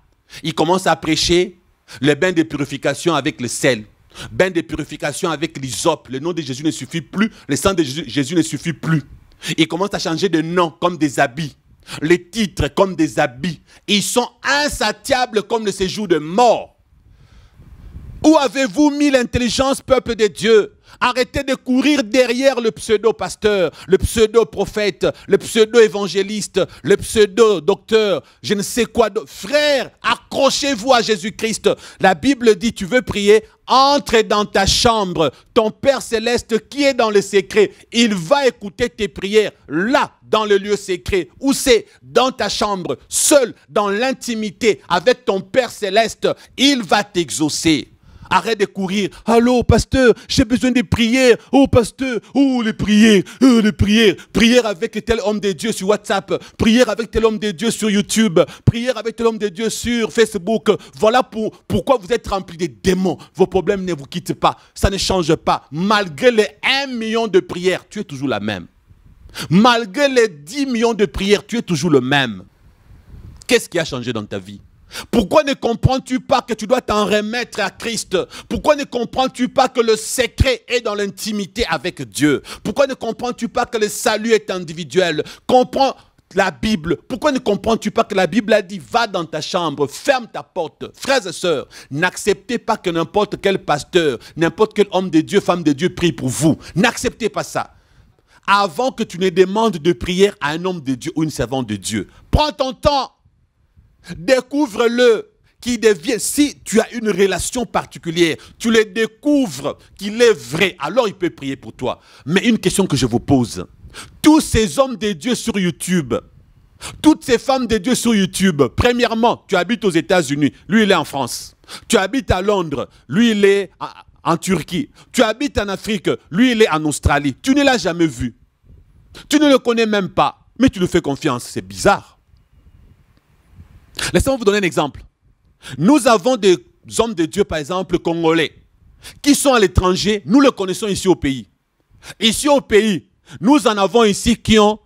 Ils commencent à prêcher le bain de purification avec le sel. Bain de purification avec l'hysope. Le nom de Jésus ne suffit plus. Le sang de Jésus ne suffit plus. Ils commencent à changer de nom comme des habits. Les titres comme des habits. Ils sont insatiables comme le séjour de mort. Où avez-vous mis l'intelligence, peuple de Dieu? Arrêtez de courir derrière le pseudo-pasteur, le pseudo-prophète, le pseudo-évangéliste, le pseudo-docteur, je ne sais quoi d'autre. Frère, accrochez-vous à Jésus-Christ. La Bible dit, tu veux prier, entre dans ta chambre. Ton Père Céleste qui est dans le secret, il va écouter tes prières là, dans le lieu secret. Où c'est? Dans ta chambre, seul, dans l'intimité, avec ton Père Céleste, il va t'exaucer. Arrête de courir. Allô, pasteur, j'ai besoin de prières. Oh, pasteur, oh, les prières, les prières. Prière avec tel homme de Dieu sur WhatsApp. Prière avec tel homme de Dieu sur YouTube. Prière avec tel homme de Dieu sur Facebook. Voilà pourquoi vous êtes remplis de démons. Vos problèmes ne vous quittent pas. Ça ne change pas. Malgré les 1 million de prières, tu es toujours la même. Malgré les 10 millions de prières, tu es toujours le même. Qu'est-ce qui a changé dans ta vie? Pourquoi ne comprends-tu pas que tu dois t'en remettre à Christ? Pourquoi ne comprends-tu pas que le secret est dans l'intimité avec Dieu? Pourquoi ne comprends-tu pas que le salut est individuel? Comprends la Bible. Pourquoi ne comprends-tu pas que la Bible a dit, va dans ta chambre, ferme ta porte. Frères et sœurs, n'acceptez pas que n'importe quel pasteur, n'importe quel homme de Dieu, femme de Dieu prie pour vous. N'acceptez pas ça. Avant que tu ne demandes de prière à un homme de Dieu ou une servante de Dieu, prends ton temps. Découvre-le, qui devient, si tu as une relation particulière, tu le découvres qu'il est vrai, alors il peut prier pour toi. Mais une question que je vous pose, tous ces hommes de Dieu sur YouTube, toutes ces femmes de Dieu sur YouTube, premièrement, tu habites aux États-Unis, lui il est en France. Tu habites à Londres, lui il est en Turquie. Tu habites en Afrique, lui il est en Australie. Tu ne l'as jamais vu. Tu ne le connais même pas, mais tu lui fais confiance, c'est bizarre. Laissez-moi vous donner un exemple. Nous avons des hommes de Dieu, par exemple, congolais, qui sont à l'étranger. Nous le connaissons ici au pays. Ici au pays, nous en avons ici qui ont...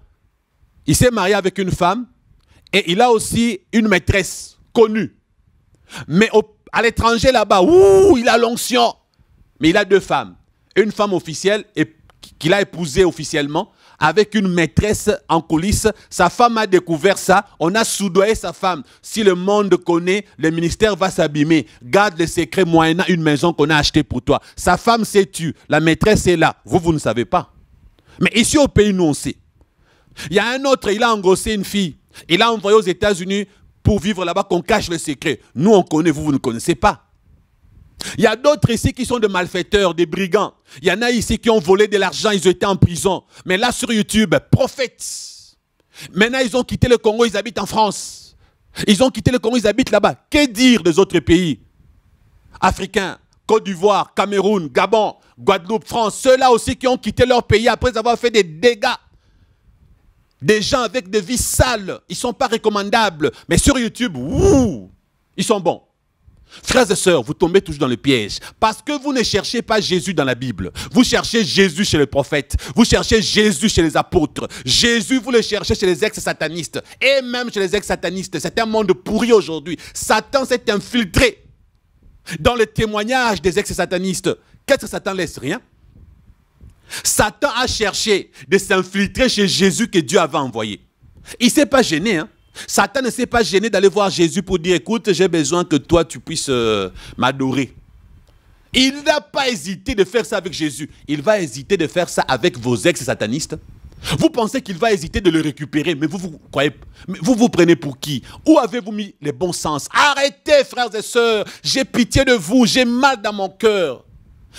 Il s'est marié avec une femme et il a aussi une maîtresse connue. Mais à l'étranger là-bas, il a l'onction. Mais il a deux femmes. Une femme officielle qu'il a épousée officiellement, avec une maîtresse en coulisses. Sa femme a découvert ça. On a soudoyé sa femme. Si le monde connaît, le ministère va s'abîmer. Garde le secret moyennant une maison qu'on a achetée pour toi. Sa femme s'est tue. La maîtresse est là. Vous ne savez pas. Mais ici au pays, nous on sait. Il y a un autre, il a engrossé une fille. Il a envoyé aux États-Unis pour vivre là-bas qu'on cache le secret. Nous on connaît, vous ne connaissez pas. Il y a d'autres ici qui sont des malfaiteurs, des brigands. Il y en a ici qui ont volé de l'argent, ils étaient en prison. Mais là sur YouTube, prophètes. Maintenant ils ont quitté le Congo, ils habitent en France. Ils ont quitté le Congo, ils habitent là-bas. Que dire des autres pays africains, Côte d'Ivoire, Cameroun, Gabon, Guadeloupe, France. Ceux-là aussi qui ont quitté leur pays après avoir fait des dégâts. Des gens avec des vies sales. Ils ne sont pas recommandables. Mais sur YouTube, ils sont bons. Frères et sœurs, vous tombez toujours dans le piège. Parce que vous ne cherchez pas Jésus dans la Bible. Vous cherchez Jésus chez les prophètes. Vous cherchez Jésus chez les apôtres. Jésus, vous le cherchez chez les ex-satanistes. Et même chez les ex-satanistes. C'est un monde pourri aujourd'hui. Satan s'est infiltré dans le témoignage des ex-satanistes. Qu'est-ce que Satan laisse? Rien. Satan a cherché de s'infiltrer chez Jésus que Dieu avait envoyé. Il ne s'est pas gêné, hein. Satan ne s'est pas gêné d'aller voir Jésus pour dire, écoute, j'ai besoin que toi, tu puisses m'adorer. Il n'a pas hésité de faire ça avec Jésus. Il va hésiter de faire ça avec vos ex-satanistes. Vous pensez qu'il va hésiter de le récupérer, mais vous croyez, vous prenez pour qui? Où avez-vous mis les bons sens? Arrêtez, frères et sœurs, j'ai pitié de vous, j'ai mal dans mon cœur.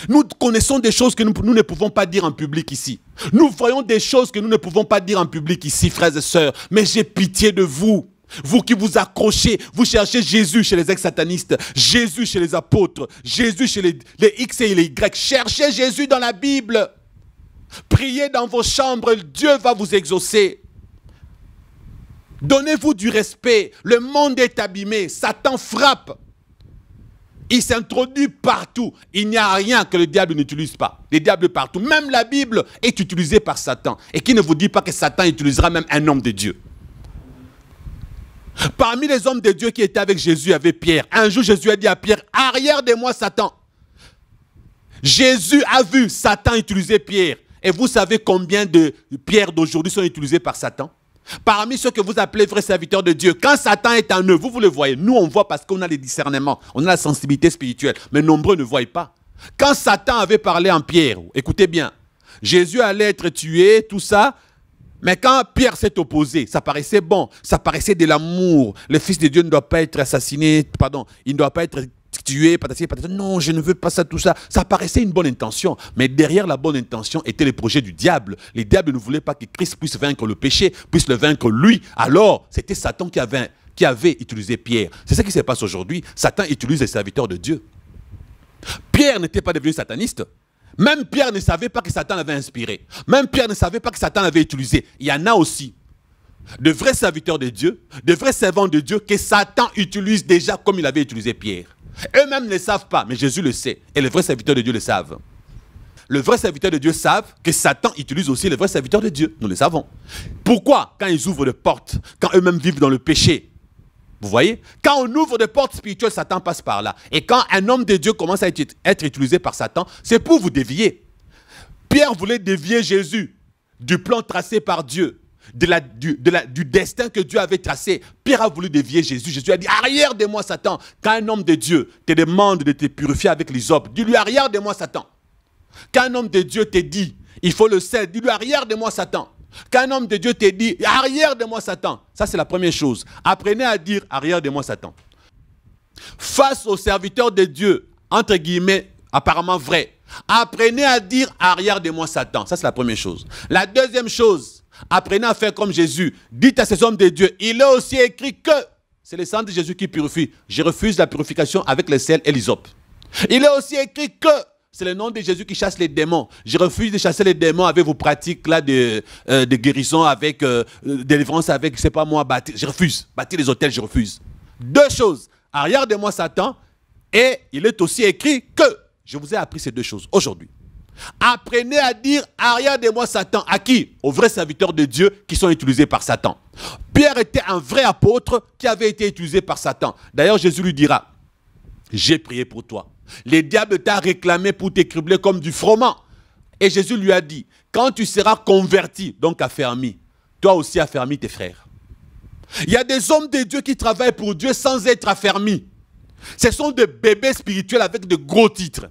Nous connaissons des choses que nous ne pouvons pas dire en public ici. Nous voyons des choses que nous ne pouvons pas dire en public ici, frères et sœurs. Mais j'ai pitié de vous. Vous qui vous accrochez, vous cherchez Jésus chez les ex-satanistes, Jésus chez les apôtres, Jésus chez les X et les Y. Cherchez Jésus dans la Bible. Priez dans vos chambres, Dieu va vous exaucer. Donnez-vous du respect. Le monde est abîmé, Satan frappe. Il s'introduit partout. Il n'y a rien que le diable n'utilise pas. Les diables partout. Même la Bible est utilisée par Satan. Et qui ne vous dit pas que Satan utilisera même un homme de Dieu? Parmi les hommes de Dieu qui étaient avec Jésus, il y avait Pierre. Un jour, Jésus a dit à Pierre, arrière de moi, Satan. Jésus a vu Satan utiliser Pierre. Et vous savez combien de pierres d'aujourd'hui sont utilisées par Satan? Parmi ceux que vous appelez vrais serviteurs de Dieu, quand Satan est en eux, vous le voyez. Nous, on voit parce qu'on a les discernements, on a la sensibilité spirituelle, mais nombreux ne voient pas. Quand Satan avait parlé en Pierre, écoutez bien, Jésus allait être tué, tout ça, mais quand Pierre s'est opposé, ça paraissait bon, ça paraissait de l'amour. Le Fils de Dieu ne doit pas être assassiné, pardon, il ne doit pas être tué, non, je ne veux pas ça, tout ça. Ça paraissait une bonne intention, mais derrière la bonne intention était le projet du diable. Les diables ne voulaient pas que Christ puisse vaincre le péché, puisse le vaincre lui. Alors, c'était Satan qui avait utilisé Pierre. C'est ça qui se passe aujourd'hui. Satan utilise les serviteurs de Dieu. Pierre n'était pas devenu sataniste. Même Pierre ne savait pas que Satan l'avait inspiré. Même Pierre ne savait pas que Satan l'avait utilisé. Il y en a aussi de vrais serviteurs de Dieu, de vrais servants de Dieu que Satan utilise déjà comme il avait utilisé Pierre. Eux-mêmes ne le savent pas, mais Jésus le sait. Et les vrais serviteurs de Dieu le savent. Les vrais serviteurs de Dieu savent que Satan utilise aussi les vrais serviteurs de Dieu. Nous le savons. Pourquoi? Quand ils ouvrent les portes, quand eux-mêmes vivent dans le péché, Vous voyez? Quand on ouvre des portes spirituelles, Satan passe par là. Et quand un homme de Dieu commence à être utilisé par Satan, c'est pour vous dévier. Pierre voulait dévier Jésus du plan tracé par Dieu, du destin que Dieu avait tracé. Pierre a voulu dévier Jésus. Jésus a dit, arrière de moi, Satan. Quand un homme de Dieu te demande de te purifier avec l'hysope, dis-lui, arrière de moi, Satan. Quand un homme de Dieu te dit, il faut le sel, dis-lui, arrière de moi, Satan. Quand un homme de Dieu te dit, arrière de moi, Satan. Ça, c'est la première chose. Apprenez à dire, arrière de moi, Satan. Face aux serviteurs de Dieu, entre guillemets, apparemment vrai, apprenez à dire, arrière de moi, Satan. Ça, c'est la première chose. La deuxième chose, apprenez à faire comme Jésus. Dites à ces hommes de Dieu, il est aussi écrit que c'est le sang de Jésus qui purifie. Je refuse la purification avec le sel et l'hysope. Il est aussi écrit que c'est le nom de Jésus qui chasse les démons. Je refuse de chasser les démons avec vos pratiques là de guérison, avec délivrance, avec, je ne sais pas moi, bâtir. Je refuse. Bâtir les hôtels, je refuse. Deux choses. Arrière de moi, Satan. Et il est aussi écrit que, je vous ai appris ces deux choses aujourd'hui. Apprenez à dire arrière de moi, Satan. À qui? Aux vrais serviteurs de Dieu qui sont utilisés par Satan. Pierre était un vrai apôtre qui avait été utilisé par Satan. D'ailleurs, Jésus lui dira, j'ai prié pour toi. Les diables t'ont réclamé pour t'écribler comme du froment. Et Jésus lui a dit, quand tu seras converti, donc affermi, toi aussi affermis tes frères. Il y a des hommes de Dieu qui travaillent pour Dieu sans être affermis. Ce sont des bébés spirituels avec de gros titres.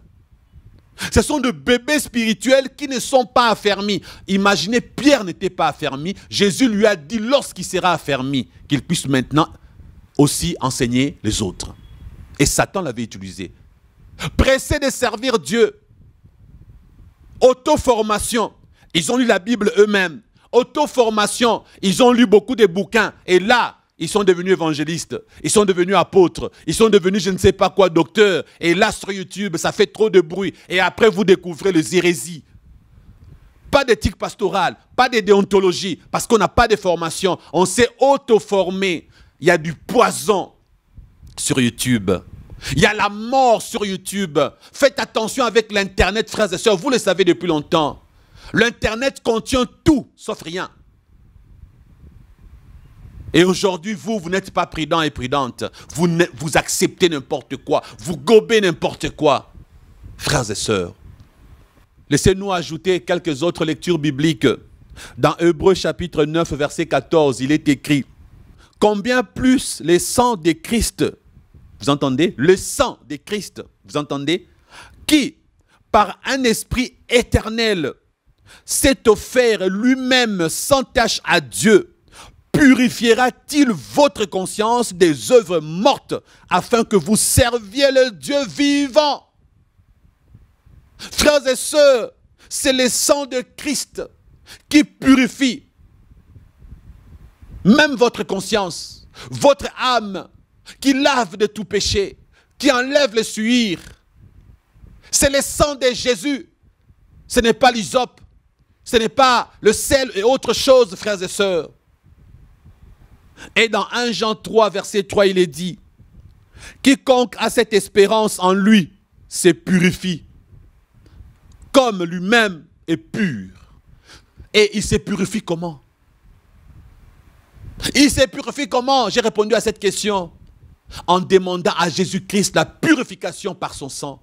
Ce sont des bébés spirituels qui ne sont pas affermis. Imaginez, Pierre n'était pas affermi. Jésus lui a dit, lorsqu'il sera affermi, qu'il puisse maintenant aussi enseigner les autres. Et Satan l'avait utilisé. Pressés de servir Dieu. Auto-formation. Ils ont lu la Bible eux-mêmes. Auto-formation. Ils ont lu beaucoup de bouquins. Et là, ils sont devenus évangélistes. Ils sont devenus apôtres. Ils sont devenus je ne sais pas quoi, docteurs. Et là, sur YouTube, ça fait trop de bruit. Et après, vous découvrez les hérésies. Pas d'éthique pastorale. Pas de déontologie. Parce qu'on n'a pas de formation. On s'est auto-formé. Il y a du poison sur YouTube. Il y a la mort sur YouTube. Faites attention avec l'Internet, frères et sœurs. Vous le savez depuis longtemps. L'Internet contient tout, sauf rien. Et aujourd'hui, vous n'êtes pas prudent et prudente. Vous acceptez n'importe quoi. Vous gobez n'importe quoi. Frères et sœurs, laissez-nous ajouter quelques autres lectures bibliques. Dans Hébreux chapitre 9, verset 14, il est écrit « Combien plus les sangs de Christ » vous entendez? Le sang de Christ, vous entendez? Qui, par un esprit éternel, s'est offert lui-même sans tache à Dieu, purifiera-t-il votre conscience des œuvres mortes afin que vous serviez le Dieu vivant? Frères et sœurs, c'est le sang de Christ qui purifie même votre conscience, votre âme, qui lave de tout péché, qui enlève le suir. C'est le sang de Jésus. Ce n'est pas l'hysope, ce n'est pas le sel et autre chose, frères et sœurs. Et dans 1 Jean 3, verset 3, il est dit, « Quiconque a cette espérance en lui se purifie, comme lui-même est pur. » Et il se purifie comment? Il se purifie comment? J'ai répondu à cette question en demandant à Jésus-Christ la purification par son sang.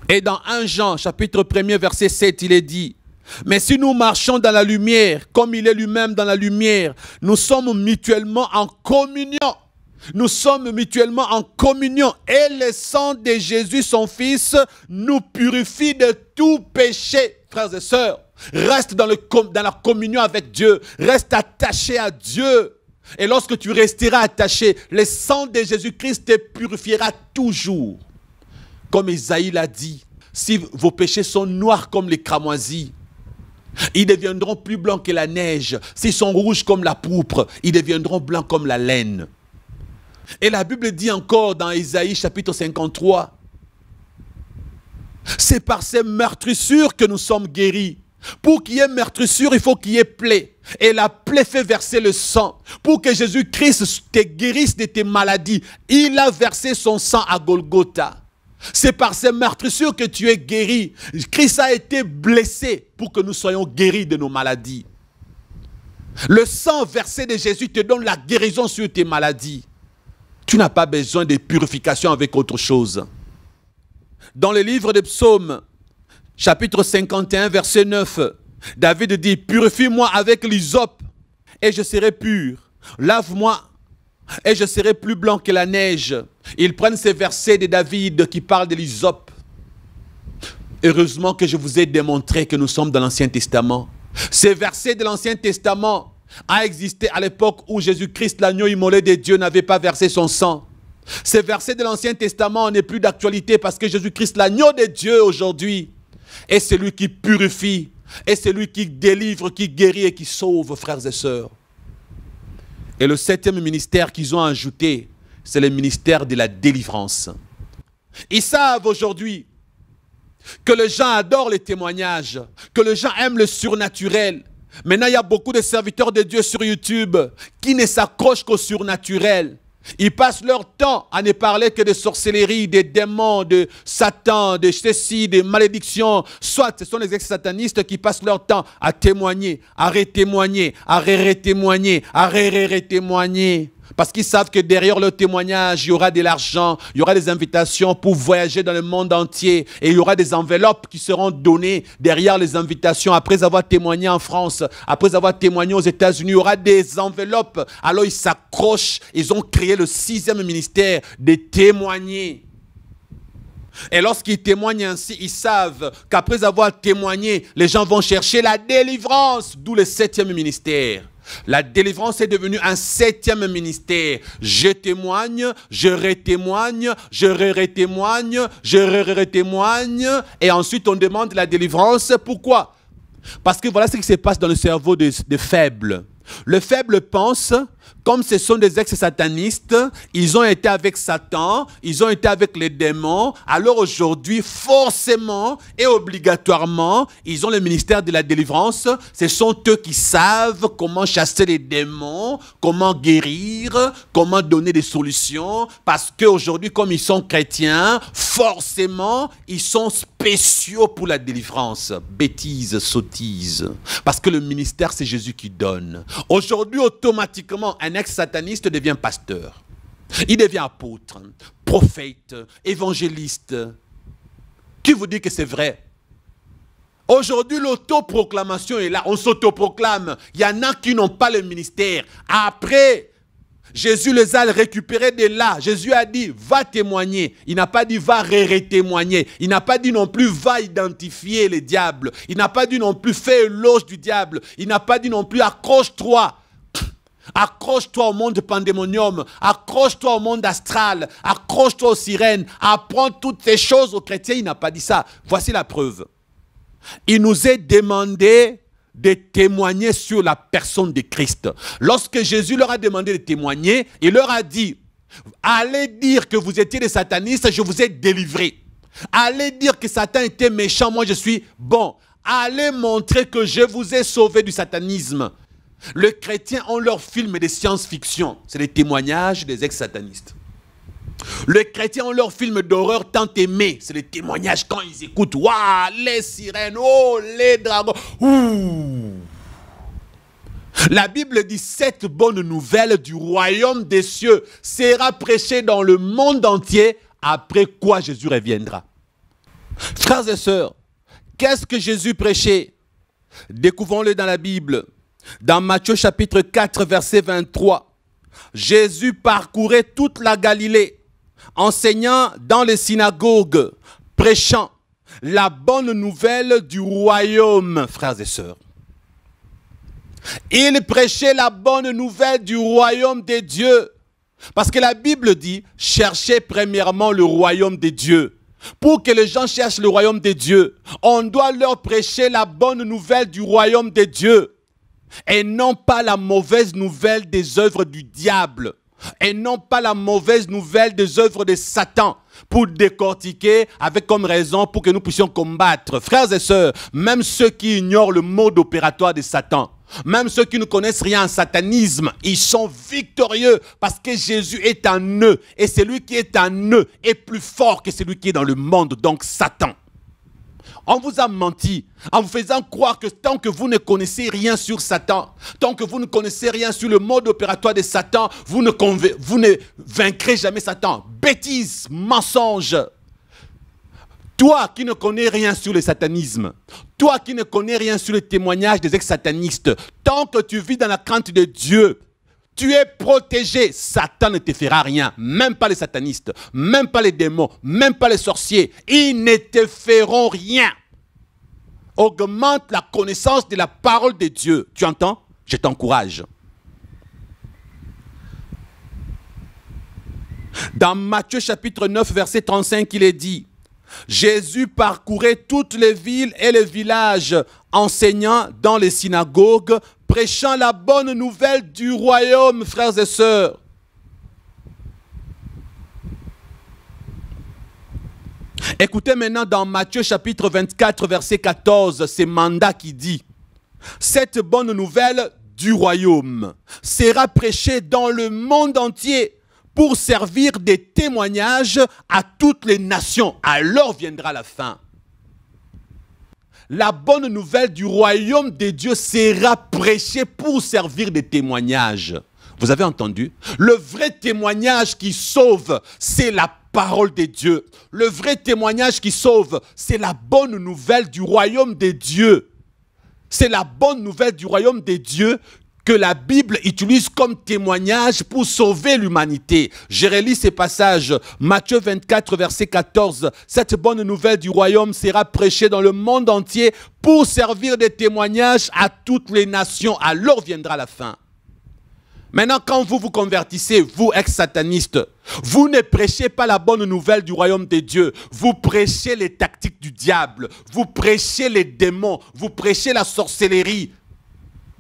Et dans 1 Jean, chapitre 1er, verset 7, il est dit, « Mais si nous marchons dans la lumière, comme il est lui-même dans la lumière, nous sommes mutuellement en communion. » Nous sommes mutuellement en communion. Et le sang de Jésus, son Fils, nous purifie de tout péché. Frères et sœurs, reste dans la communion avec Dieu. Reste attaché à Dieu. Et lorsque tu resteras attaché, le sang de Jésus-Christ te purifiera toujours. Comme Isaïe l'a dit, si vos péchés sont noirs comme les cramoisis, ils deviendront plus blancs que la neige. S'ils sont rouges comme la pourpre, ils deviendront blancs comme la laine. Et la Bible dit encore dans Isaïe chapitre 53, c'est par ces meurtrissures que nous sommes guéris. Pour qu'il y ait meurtrissure, il faut qu'il y ait plaie. Et la plaie fait verser le sang. Pour que Jésus-Christ te guérisse de tes maladies, il a versé son sang à Golgotha. C'est par ces meurtrissures que tu es guéri. Christ a été blessé pour que nous soyons guéris de nos maladies. Le sang versé de Jésus te donne la guérison sur tes maladies. Tu n'as pas besoin de purification avec autre chose. Dans le livre des Psaumes, chapitre 51, verset 9, David dit, purifie-moi avec l'hysope et je serai pur. Lave-moi et je serai plus blanc que la neige. Ils prennent ces versets de David qui parlent de l'hysope. Heureusement que je vous ai démontré que nous sommes dans l'Ancien Testament. Ces versets de l'Ancien Testament a existé à l'époque où Jésus-Christ, l'agneau immolé de Dieu, n'avait pas versé son sang. Ces versets de l'Ancien Testament n'est plus d'actualité parce que Jésus-Christ, l'agneau de Dieu aujourd'hui, est celui qui purifie, est celui qui délivre, qui guérit et qui sauve, frères et sœurs. Et le 7e ministère qu'ils ont ajouté, c'est le ministère de la délivrance. Ils savent aujourd'hui que les gens adorent les témoignages, que les gens aiment le surnaturel. Maintenant, il y a beaucoup de serviteurs de Dieu sur YouTube qui ne s'accrochent qu'au surnaturel. Ils passent leur temps à ne parler que de sorcellerie, des démons, de Satan, de ceci, des malédictions. Soit ce sont les ex-satanistes qui passent leur temps à témoigner, à retémoigner, à ré-témoigner, à ré-témoigner. Parce qu'ils savent que derrière le témoignage, il y aura de l'argent, il y aura des invitations pour voyager dans le monde entier. Et il y aura des enveloppes qui seront données derrière les invitations. Après avoir témoigné en France, après avoir témoigné aux États-Unis, il y aura des enveloppes. Alors ils s'accrochent, ils ont créé le 6e ministère de témoigner. Et lorsqu'ils témoignent ainsi, ils savent qu'après avoir témoigné, les gens vont chercher la délivrance, d'où le 7e ministère. La délivrance est devenue un 7e ministère. Je témoigne, je retémoigne, je retémoigne, je retémoigne. Et ensuite, on demande la délivrance. Pourquoi? Parce que voilà ce qui se passe dans le cerveau des faibles. Le faible pense, comme ce sont des ex-satanistes, ils ont été avec Satan, ils ont été avec les démons, alors aujourd'hui, forcément et obligatoirement, ils ont le ministère de la délivrance. Ce sont eux qui savent comment chasser les démons, comment guérir, comment donner des solutions, parce qu'aujourd'hui, comme ils sont chrétiens, forcément, ils sont spéciaux pour la délivrance. Bêtise, sottise. Parce que le ministère, c'est Jésus qui donne. Aujourd'hui, automatiquement, un ex-sataniste devient pasteur. Il devient apôtre, prophète, évangéliste. Qui vous dit que c'est vrai? Aujourd'hui, l'autoproclamation est là. On s'autoproclame. Il y en a qui n'ont pas le ministère. Après, Jésus les a récupérés de là. Jésus a dit, va témoigner. Il n'a pas dit, va ré-témoigner. Il n'a pas dit non plus, va identifier les diables. Il n'a pas dit non plus, fais éloge du diable. Il n'a pas dit non plus, accroche-toi. Accroche-toi au monde pandémonium. Accroche-toi au monde astral. Accroche-toi aux sirènes. Apprends toutes ces choses aux chrétiens. Il n'a pas dit ça. Voici la preuve. Il nous est demandé de témoigner sur la personne de Christ. Lorsque Jésus leur a demandé de témoigner, il leur a dit, allez dire que vous étiez des satanistes, je vous ai délivré. Allez dire que Satan était méchant, moi je suis bon. Allez montrer que je vous ai sauvé du satanisme. Les chrétiens ont leur film de science-fiction. C'est les témoignages des ex-satanistes. Les chrétiens ont leur film d'horreur tant aimé. C'est les témoignages quand ils écoutent. Waouh, les sirènes, oh, les dragons. Ouh. La Bible dit, cette bonne nouvelle du royaume des cieux sera prêchée dans le monde entier, après quoi Jésus reviendra. Frères et sœurs, qu'est-ce que Jésus prêchait? Découvrons-le dans la Bible. Dans Matthieu chapitre 4, verset 23. Jésus parcourait toute la Galilée, enseignant dans les synagogues, prêchant la bonne nouvelle du royaume, frères et sœurs. Il prêchait la bonne nouvelle du royaume de Dieu. Parce que la Bible dit, cherchez premièrement le royaume de Dieu. Pour que les gens cherchent le royaume de Dieu, on doit leur prêcher la bonne nouvelle du royaume de Dieu. Et non pas la mauvaise nouvelle des œuvres du diable. Et non pas la mauvaise nouvelle des œuvres de Satan. Pour décortiquer avec comme raison pour que nous puissions combattre. Frères et sœurs, même ceux qui ignorent le mode opératoire de Satan, même ceux qui ne connaissent rien en satanisme, ils sont victorieux parce que Jésus est en eux. Et celui qui est en eux est plus fort que celui qui est dans le monde, donc Satan. On vous a menti en vous faisant croire que tant que vous ne connaissez rien sur Satan, tant que vous ne connaissez rien sur le mode opératoire de Satan, vous ne vaincrez jamais Satan. Bêtise, mensonge. Toi qui ne connais rien sur le satanisme, toi qui ne connais rien sur le témoignage des ex-satanistes, tant que tu vis dans la crainte de Dieu, tu es protégé. Satan ne te fera rien. Même pas les satanistes, même pas les démons, même pas les sorciers. Ils ne te feront rien. Augmente la connaissance de la parole de Dieu. Tu entends? Je t'encourage. Dans Matthieu chapitre 9, verset 35, il est dit: Jésus parcourait toutes les villes et les villages, enseignant dans les synagogues, prêchant la bonne nouvelle du royaume, frères et sœurs. Écoutez maintenant dans Matthieu chapitre 24, verset 14, c'est Mandat qui dit: cette bonne nouvelle du royaume sera prêchée dans le monde entier pour servir de témoignage à toutes les nations. Alors viendra la fin. La bonne nouvelle du royaume de Dieu sera prêchée pour servir de témoignage. Vous avez entendu? Le vrai témoignage qui sauve, c'est la parole de Dieu. Le vrai témoignage qui sauve, c'est la bonne nouvelle du royaume de Dieu. C'est la bonne nouvelle du royaume de Dieu que la Bible utilise comme témoignage pour sauver l'humanité. Je relis ces passages. Matthieu 24, verset 14. Cette bonne nouvelle du royaume sera prêchée dans le monde entier pour servir de témoignage à toutes les nations. Alors viendra la fin. Maintenant, quand vous vous convertissez, vous ex-satanistes, vous ne prêchez pas la bonne nouvelle du royaume de Dieu. Vous prêchez les tactiques du diable. Vous prêchez les démons. Vous prêchez la sorcellerie.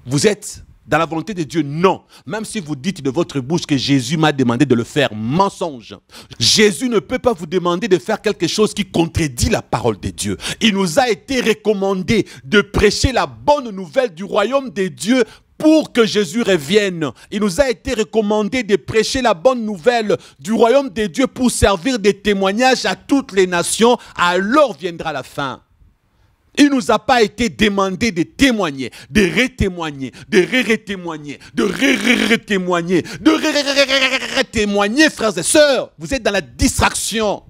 Vous êtes dans la volonté de Dieu? Non. Même si vous dites de votre bouche que Jésus m'a demandé de le faire, mensonge. Jésus ne peut pas vous demander de faire quelque chose qui contredit la parole de Dieu. Il nous a été recommandé de prêcher la bonne nouvelle du royaume de Dieu pour que Jésus revienne. Il nous a été recommandé de prêcher la bonne nouvelle du royaume de Dieu pour servir de témoignage à toutes les nations. Alors viendra la fin. Il ne nous a pas été demandé de témoigner, de retémoigner, de re-retémoigner, de re-retémoigner, de re-retémoigner, frères et sœurs. Vous êtes dans la distraction.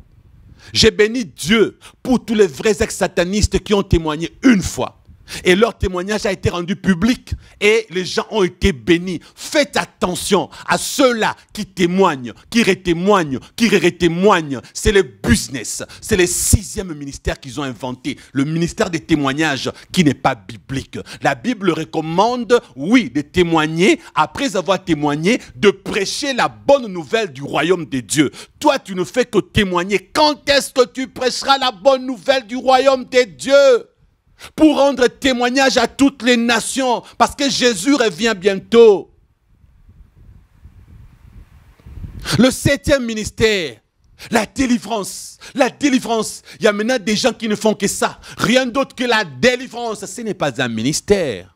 J'ai béni Dieu pour tous les vrais ex-satanistes qui ont témoigné une fois. Et leur témoignage a été rendu public et les gens ont été bénis. Faites attention à ceux-là qui témoignent, qui retémoignent, qui retémoignent. C'est le business, c'est le 6e ministère qu'ils ont inventé. Le ministère des témoignages qui n'est pas biblique. La Bible recommande, oui, de témoigner, après avoir témoigné, de prêcher la bonne nouvelle du royaume de Dieu. Toi, tu ne fais que témoigner. Quand est-ce que tu prêcheras la bonne nouvelle du royaume de Dieu? Pour rendre témoignage à toutes les nations, parce que Jésus revient bientôt. Le 7e ministère, la délivrance, la délivrance. Il y a maintenant des gens qui ne font que ça. Rien d'autre que la délivrance. Ce n'est pas un ministère.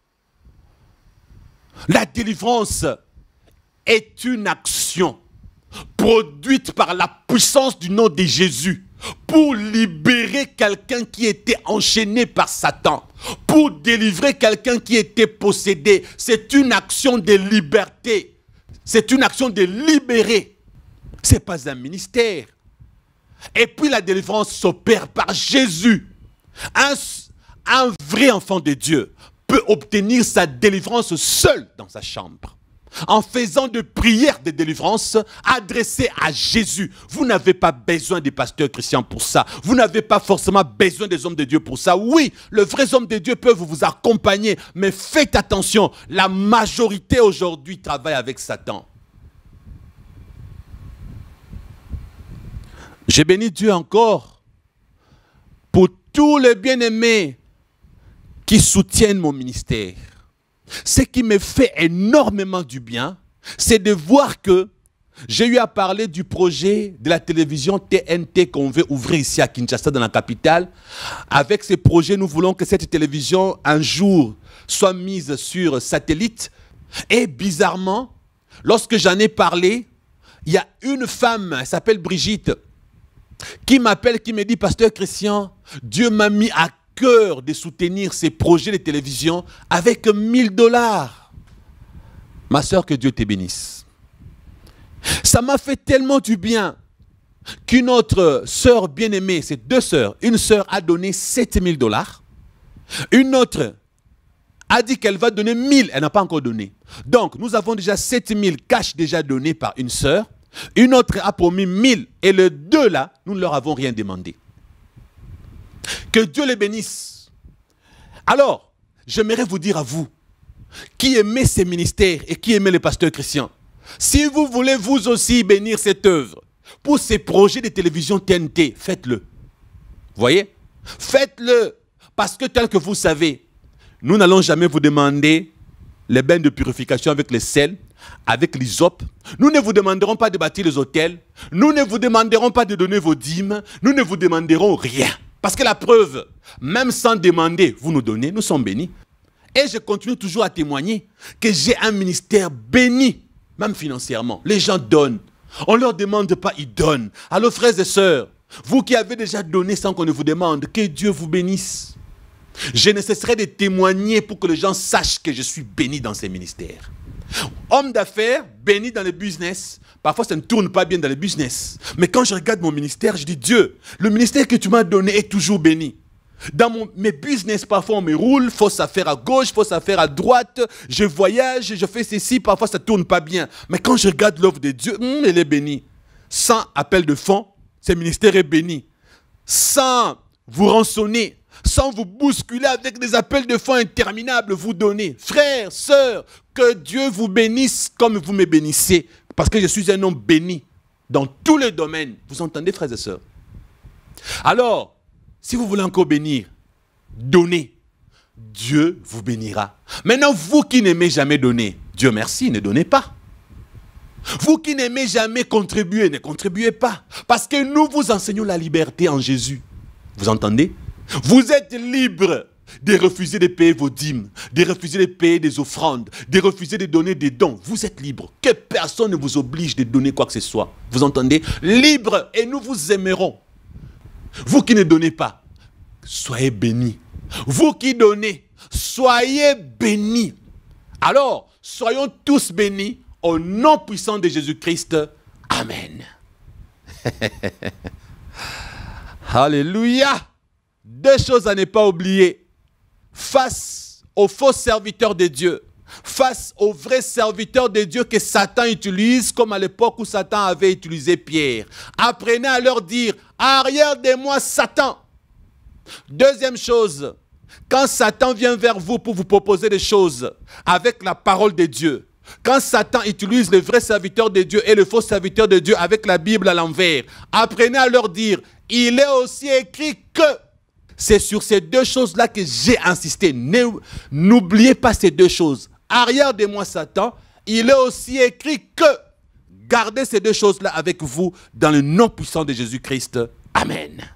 La délivrance est une action produite par la puissance du nom de Jésus. Pour libérer quelqu'un qui était enchaîné par Satan, pour délivrer quelqu'un qui était possédé. C'est une action de liberté. C'est une action de libérer. Ce n'est pas un ministère. Et puis la délivrance s'opère par Jésus. Un vrai enfant de Dieu peut obtenir sa délivrance seul dans sa chambre. En faisant de prières de délivrance adressées à Jésus. Vous n'avez pas besoin des pasteurs chrétiens pour ça. Vous n'avez pas forcément besoin des hommes de Dieu pour ça. Oui, les vrais hommes de Dieu peuvent vous accompagner. Mais faites attention, la majorité aujourd'hui travaille avec Satan. J'ai béni Dieu encore pour tous les bien-aimés qui soutiennent mon ministère. Ce qui me fait énormément du bien, c'est de voir que j'ai eu à parler du projet de la télévision TNT qu'on veut ouvrir ici à Kinshasa, dans la capitale. Avec ce projet, nous voulons que cette télévision, un jour, soit mise sur satellite. Et bizarrement, lorsque j'en ai parlé, il y a une femme, elle s'appelle Brigitte, qui m'appelle, qui me dit: Pasteur Christian, Dieu m'a mis à cœur de soutenir ces projets de télévision avec 1000 dollars. Ma soeur, que Dieu te bénisse. Ça m'a fait tellement du bien qu'une autre sœur bien-aimée, c'est 2 sœurs, une sœur a donné 7000 dollars, une autre a dit qu'elle va donner 1000, elle n'a pas encore donné. Donc, nous avons déjà 7000 cash déjà donnés par une sœur, une autre a promis 1000, et les 2 là, nous ne leur avons rien demandé. Que Dieu les bénisse. Alors, j'aimerais vous dire à vous, qui aimez ces ministères et qui aimez les pasteurs chrétiens, si vous voulez vous aussi bénir cette œuvre, pour ces projets de télévision TNT, faites-le. Voyez? Faites-le. Parce que tel que vous savez, nous n'allons jamais vous demander les bains de purification avec le sel, avec l'hysope. Nous ne vous demanderons pas de bâtir les hôtels. Nous ne vous demanderons pas de donner vos dîmes. Nous ne vous demanderons rien. Parce que la preuve, même sans demander, vous nous donnez, nous sommes bénis. Et je continue toujours à témoigner que j'ai un ministère béni, même financièrement. Les gens donnent. On ne leur demande pas, ils donnent. Alors frères et sœurs, vous qui avez déjà donné sans qu'on ne vous demande, que Dieu vous bénisse. Je ne cesserai de témoigner pour que les gens sachent que je suis béni dans ces ministères. Homme d'affaires, béni dans le business. Parfois, ça ne tourne pas bien dans le business. Mais quand je regarde mon ministère, je dis, Dieu, le ministère que tu m'as donné est toujours béni. Dans mes business, parfois on me roule, fausse affaire à gauche, fausse affaire à droite, je voyage, je fais ceci, parfois ça ne tourne pas bien. Mais quand je regarde l'œuvre de Dieu, elle est bénie. Sans appel de fonds, ce ministère est béni. Sans vous rançonner, sans vous bousculer avec des appels de fonds interminables, vous donner. Frères, sœurs, que Dieu vous bénisse comme vous me bénissez. Parce que je suis un homme béni dans tous les domaines. Vous entendez, frères et sœurs? Alors, si vous voulez encore bénir, donnez. Dieu vous bénira. Maintenant, vous qui n'aimez jamais donner, Dieu merci, ne donnez pas. Vous qui n'aimez jamais contribuer, ne contribuez pas. Parce que nous vous enseignons la liberté en Jésus. Vous entendez? Vous êtes libre de refuser de payer vos dîmes, de refuser de payer des offrandes, de refuser de donner des dons. Vous êtes libre. Que personne ne vous oblige de donner quoi que ce soit. Vous entendez? Libre, et nous vous aimerons. Vous qui ne donnez pas, soyez bénis. Vous qui donnez, soyez bénis. Alors, soyons tous bénis au nom puissant de Jésus-Christ. Amen. Alléluia. 2 choses à ne pas oublier. Face aux faux serviteurs de Dieu, face aux vrais serviteurs de Dieu que Satan utilise, comme à l'époque où Satan avait utilisé Pierre. Apprenez à leur dire, arrière de moi Satan. Deuxième chose, quand Satan vient vers vous pour vous proposer des choses avec la parole de Dieu, quand Satan utilise le vrai serviteur de Dieu et le faux serviteur de Dieu avec la Bible à l'envers, apprenez à leur dire, il est aussi écrit que... C'est sur ces 2 choses-là que j'ai insisté. N'oubliez pas ces 2 choses. Arrière de moi, Satan, il est aussi écrit que gardez ces 2 choses-là avec vous dans le nom puissant de Jésus-Christ. Amen.